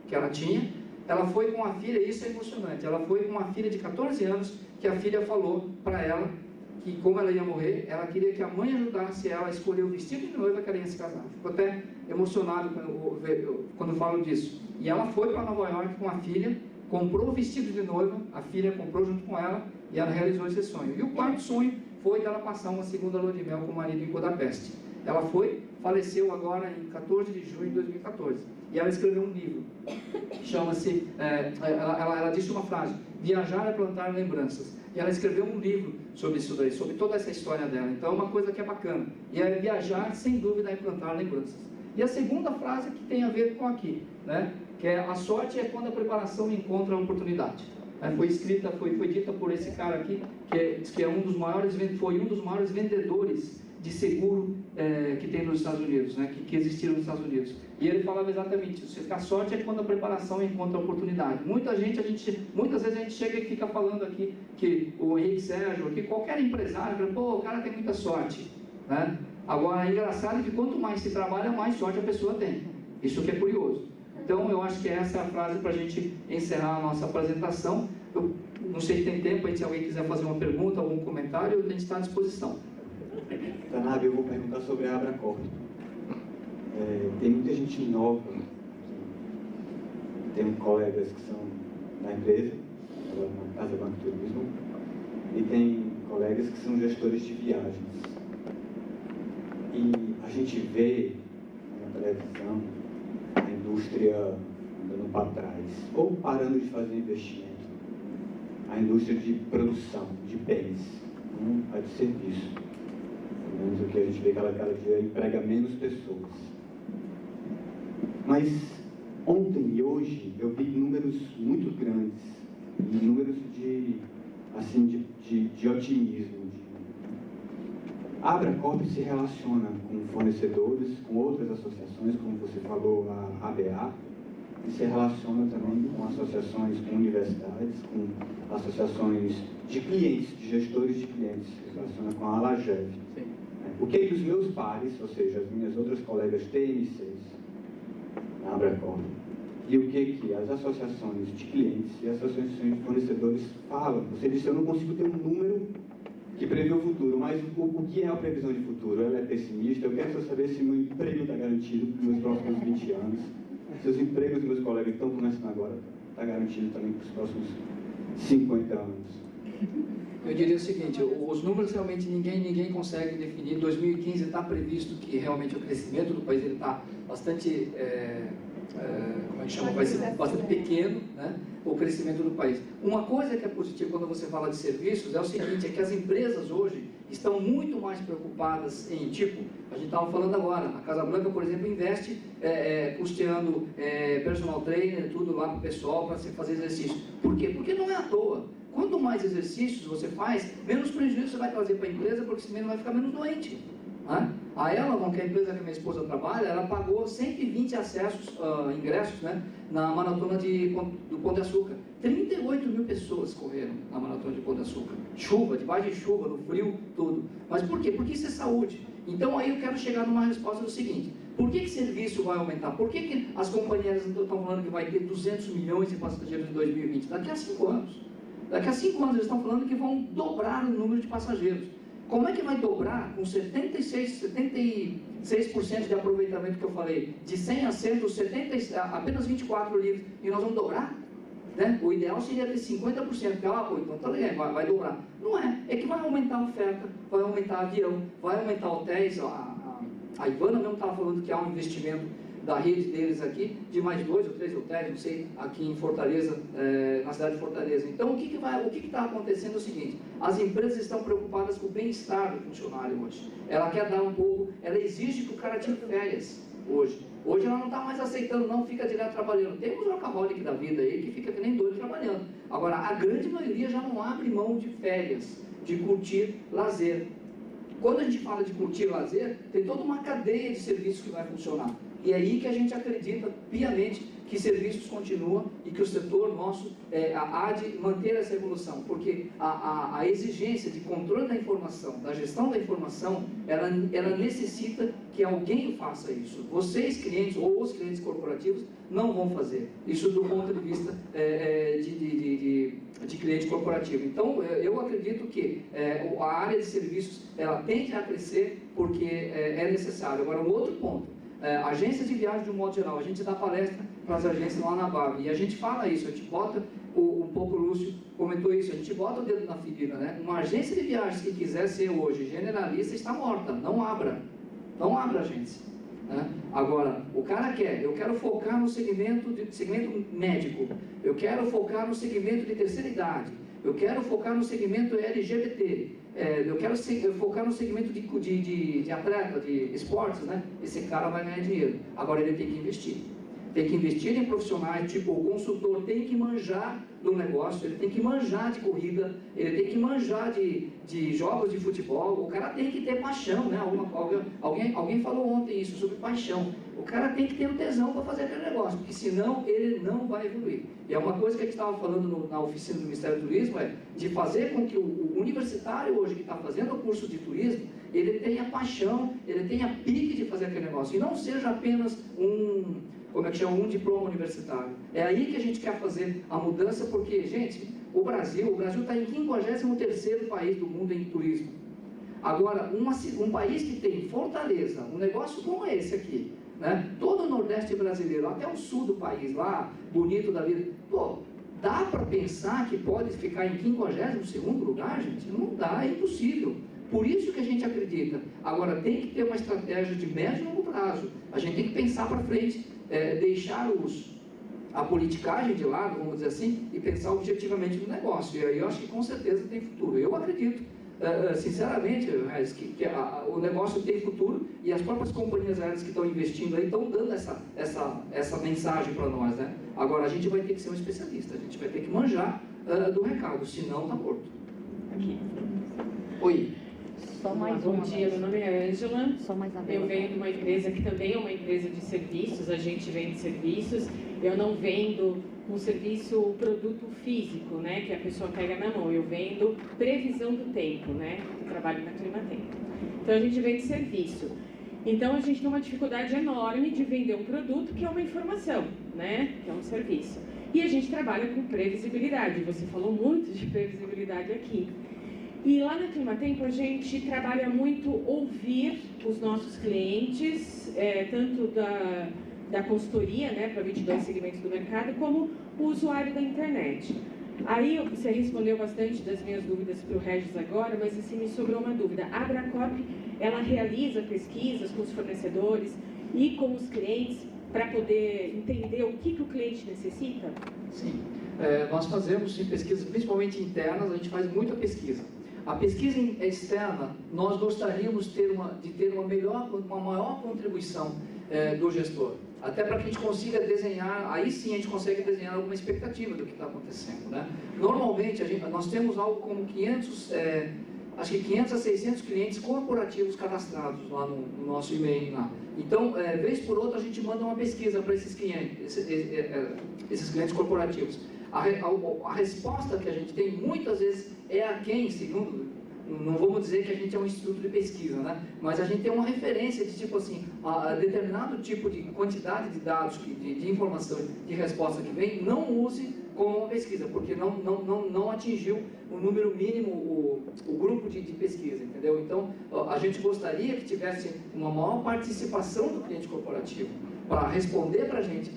que ela tinha. Ela foi com a filha, isso é emocionante, ela foi com uma filha de 14 anos, que a filha falou para ela que, como ela ia morrer, ela queria que a mãe ajudasse ela a escolher o vestido de noiva que ela ia se casar. Fico até emocionado quando falo disso. E ela foi para Nova York com a filha, comprou o vestido de noiva, a filha comprou junto com ela, e ela realizou esse sonho. E o quarto sonho foi dela passar uma segunda lua de mel com o marido em Budapeste. Ela faleceu agora em 14 de junho de 2014. E ela escreveu um livro, chama-se, ela disse uma frase, viajar é plantar lembranças. E ela escreveu um livro sobre isso daí, sobre toda essa história dela. Então é uma coisa que é bacana. E é viajar, sem dúvida, é plantar lembranças. E a segunda frase que tem a ver com aqui, né? Que é, a sorte é quando a preparação encontra a oportunidade. Foi dita por esse cara aqui, que é foi um dos maiores vendedores de seguro que tem nos Estados Unidos, né, que existiram nos Estados Unidos. E ele falava exatamente isso, a sorte é quando a preparação encontra a oportunidade. Muitas vezes a gente chega e fica falando aqui que o Henrique Sérgio, que qualquer empresário, pô, o cara tem muita sorte. Né? Agora, é engraçado que quanto mais se trabalha, mais sorte a pessoa tem. Isso que é curioso. Então, eu acho que essa é a frase para a gente encerrar a nossa apresentação. Eu não sei se tem tempo, aí, se alguém quiser fazer uma pergunta, algum comentário, a gente está à disposição. Tanabe, eu vou perguntar sobre a Abracorp. Tem muita gente nova, tem colegas que são da empresa, na Casa Branca Turismo, e tem colegas que são gestores de viagens. E a gente vê na televisão a indústria andando para trás, ou parando de fazer investimento, a indústria de produção de bens, não a de serviço. digamos, o que a gente vê cada dia emprega menos pessoas. Mas ontem e hoje eu vi números muito grandes, números de otimismo. A Abracorp se relaciona com fornecedores, com outras associações, como você falou, a ABA, e se relaciona também com associações, com universidades, com associações de clientes, de gestores de clientes, se relaciona com a ALAGEV. O que os meus pares, ou seja, as minhas outras colegas TMCs, na Abracorp, e o que as associações de clientes e as associações de fornecedores falam? Você disse, eu não consigo ter um número que prevê o futuro, mas o que é a previsão de futuro? Ela é pessimista? Eu quero só saber se meu emprego está garantido para os meus próximos 20 anos, se os empregos dos meus colegas que estão começando agora está garantido também para os próximos 50 anos. Eu diria o seguinte, os números realmente ninguém consegue definir. 2015 está previsto que realmente o crescimento do país ele está bastante, como é que chama? Vai ser bastante pequeno, né? O crescimento do país. Uma coisa que é positiva quando você fala de serviços é o seguinte, é que as empresas hoje estão muito mais preocupadas em, tipo, a gente estava falando agora, a Casa Blanca, por exemplo, investe custeando personal trainer, tudo lá para o pessoal, para fazer exercício. Por quê? Porque não é à toa. Quanto mais exercícios você faz, menos prejuízo você vai trazer para a empresa, porque senão vai ficar menos doente. Né? A Elavon, que é a empresa que a minha esposa trabalha, ela pagou 120 ingressos, né, na maratona do Pão de Açúcar. 38 mil pessoas correram na maratona de Pão de Açúcar. Chuva, debaixo de chuva, no frio, tudo. Mas por quê? Porque isso é saúde. Então aí eu quero chegar numa resposta do seguinte: por que serviço vai aumentar? Por que as companhias estão falando que vai ter 200 milhões de passageiros em 2020? Daqui a 5 anos. Daqui a 5 anos eles estão falando que vão dobrar o número de passageiros. Como é que vai dobrar com 76% de aproveitamento que eu falei? De 100 assentos, apenas 24 livres. E nós vamos dobrar? Né? O ideal seria ter 50%. Então tá legal, vai dobrar. Não é. É que vai aumentar a oferta, vai aumentar avião, vai aumentar hotéis. A Ivana mesmo estava falando que há um investimento da rede deles aqui, de mais 2 ou 3 hotéis, não sei, aqui em Fortaleza, na cidade de Fortaleza. Então, o que está acontecendo é o seguinte: as empresas estão preocupadas com o bem-estar do funcionário hoje. Ela quer dar um pouco, ela exige que o cara tire férias hoje. Hoje ela não está mais aceitando, não, fica direto trabalhando. Tem uns workaholic da vida aí que fica que nem doido trabalhando. Agora, a grande maioria já não abre mão de férias, de curtir lazer. Quando a gente fala de curtir lazer, tem toda uma cadeia de serviços que vai funcionar. E é aí que a gente acredita piamente que serviços continuam e que o setor nosso há de manter essa evolução, porque a exigência de controle da informação, da gestão da informação, ela necessita que alguém faça isso. Vocês, clientes, ou os clientes corporativos, não vão fazer isso do ponto de vista de cliente corporativo. Então, eu acredito que a área de serviços, ela tende a crescer porque é necessário. Agora, um outro ponto: agências de viagem de um modo geral, a gente dá palestra para as agências lá na BAV, e a gente fala isso, a gente bota, um pouco o Lúcio comentou isso, a gente bota o dedo na ferida, né? Uma agência de viagens que quiser ser hoje generalista está morta, não abra a agência. Né? Agora, o cara eu quero focar no segmento médico, eu quero focar no segmento de terceira idade, eu quero focar no segmento LGBT, eu quero focar no segmento de atleta, de esportes, né? Esse cara vai ganhar dinheiro. Agora ele tem que investir. Tem que investir em profissionais, tipo, o consultor tem que manjar do negócio, ele tem que manjar de corrida, ele tem que manjar de jogos de futebol, o cara tem que ter paixão, né? Alguém falou ontem isso, sobre paixão. O cara tem que ter um tesão para fazer aquele negócio, porque senão ele não vai evoluir. E é uma coisa que a gente estava falando na oficina do Ministério do Turismo, de fazer com que o universitário hoje que está fazendo o curso de turismo, ele tenha paixão, ele tenha pique de fazer aquele negócio, e não seja apenas um diploma universitário. É aí que a gente quer fazer a mudança, porque, gente, o Brasil está em 53º país do mundo em turismo. Agora, um país que tem Fortaleza, um negócio como esse aqui, né? Todo o Nordeste brasileiro, até o sul do país lá, bonito da vida, pô, dá para pensar que pode ficar em 52º lugar, gente? Não dá, é impossível. Por isso que a gente acredita. Agora, tem que ter uma estratégia de médio e longo prazo. A gente tem que pensar para frente, deixar a politicagem de lado, vamos dizer assim, e pensar objetivamente no negócio. E aí eu acho que com certeza tem futuro. Eu acredito sinceramente, o negócio tem futuro e as próprias companhias aéreas que estão investindo aí estão dando essa mensagem para nós, né? Agora, a gente vai ter que ser um especialista, a gente vai ter que manjar do recado, senão está morto. Aqui. Oi. Só mais bom dia, meu nome é Ângela. Eu venho de uma empresa que também é uma empresa de serviços, a gente vende serviços. Eu não vendo um serviço, um produto físico, né, que a pessoa pega na mão. Eu vendo previsão do tempo, né, eu trabalho na Climatempo. Então a gente vende serviço. Então a gente tem uma dificuldade enorme de vender um produto que é uma informação, né, que é um serviço. E a gente trabalha com previsibilidade. Você falou muito de previsibilidade aqui. E lá na Climatempo a gente trabalha muito ouvir os nossos clientes, tanto da consultoria, né, para 22 segmentos do mercado, como o usuário da internet. Aí você respondeu bastante das minhas dúvidas para o Regis agora, mas assim me sobrou uma dúvida. A Abracop, ela realiza pesquisas com os fornecedores e com os clientes para poder entender o que o cliente necessita? Sim, nós fazemos sim, pesquisas, principalmente internas, a gente faz muita pesquisa. A pesquisa externa, nós gostaríamos de ter uma maior contribuição do gestor, até para que a gente consiga desenhar, aí sim a gente consegue desenhar alguma expectativa do que está acontecendo, né? Normalmente, nós temos algo como 500 a 600 clientes corporativos cadastrados lá no nosso e-mail lá. Então, vez por outra, a gente manda uma pesquisa para esses clientes, esses clientes corporativos. A resposta que a gente tem, muitas vezes, é aquém, segundo, não vamos dizer que a gente é um instituto de pesquisa, né? Mas a gente tem uma referência de tipo assim, a determinado tipo de quantidade de dados, de informação, de resposta que vem, não use como uma pesquisa, porque não atingiu o número mínimo, o grupo de pesquisa, entendeu? Então, a gente gostaria que tivesse uma maior participação do cliente corporativo para responder para a gente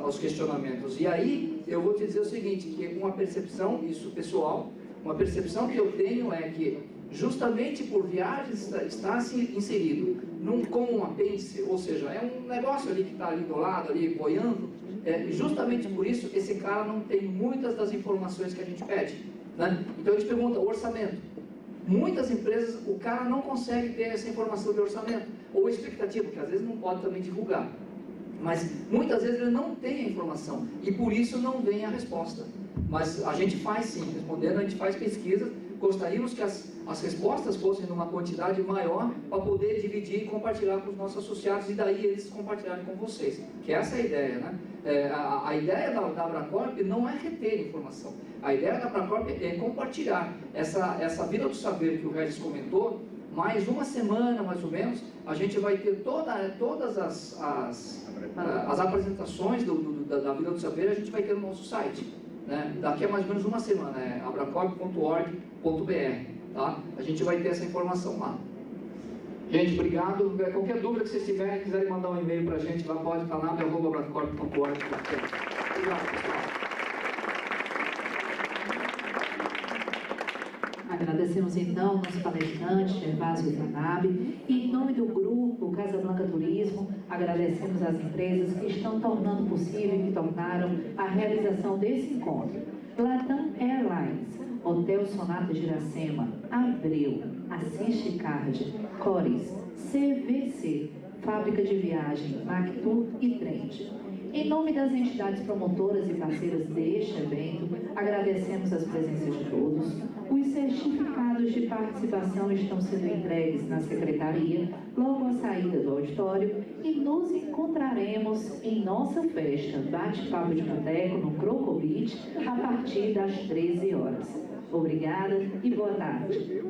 aos questionamentos. E aí, eu vou te dizer o seguinte, que uma percepção, isso pessoal, uma percepção que eu tenho é que, justamente por viagens está inserido como um apêndice, ou seja, é um negócio ali que está ali do lado, ali boiando, justamente por isso esse cara não tem muitas das informações que a gente pede, né? Então a gente pergunta, orçamento. Muitas empresas, o cara não consegue ter essa informação de orçamento, ou expectativa, que às vezes não pode também divulgar. Mas muitas vezes ele não tem a informação e por isso não vem a resposta. Mas a gente faz sim, respondendo, a gente faz pesquisas. Gostaríamos que as respostas fossem numa quantidade maior para poder dividir e compartilhar com os nossos associados e daí eles compartilharem com vocês. Que essa é a ideia, né? A ideia da Abracop não é reter informação. A ideia da Abracop é compartilhar. Essa vida do saber que o Regis comentou, mais uma semana, mais ou menos, a gente vai ter todas as apresentações da Vida do Saber, a gente vai ter no nosso site, né? Daqui a mais ou menos uma semana, abracop.org.br, tá? A gente vai ter essa informação lá. Gente, obrigado. Qualquer dúvida que vocês tiverem, quiserem mandar um e-mail para a gente, lá pode, canab@abracop.org.br. Obrigado, pessoal. Agradecemos então ao nosso palestrante, Gervásio Watanabe, e em nome do grupo Casablanca Turismo, agradecemos às empresas que estão tornando possível e que tornaram a realização desse encontro. Latam Airlines, Hotel Sonata de Iracema, Abreu, Assiste Card, Cores, CVC, Fábrica de Viagem, Mactur e Trend. Em nome das entidades promotoras e parceiras deste evento, agradecemos as presenças de todos. Os certificados de participação estão sendo entregues na secretaria, logo à saída do auditório, e nos encontraremos em nossa festa Bate-Papo de Boteco no Croco Beach a partir das 13 horas. Obrigada e boa tarde.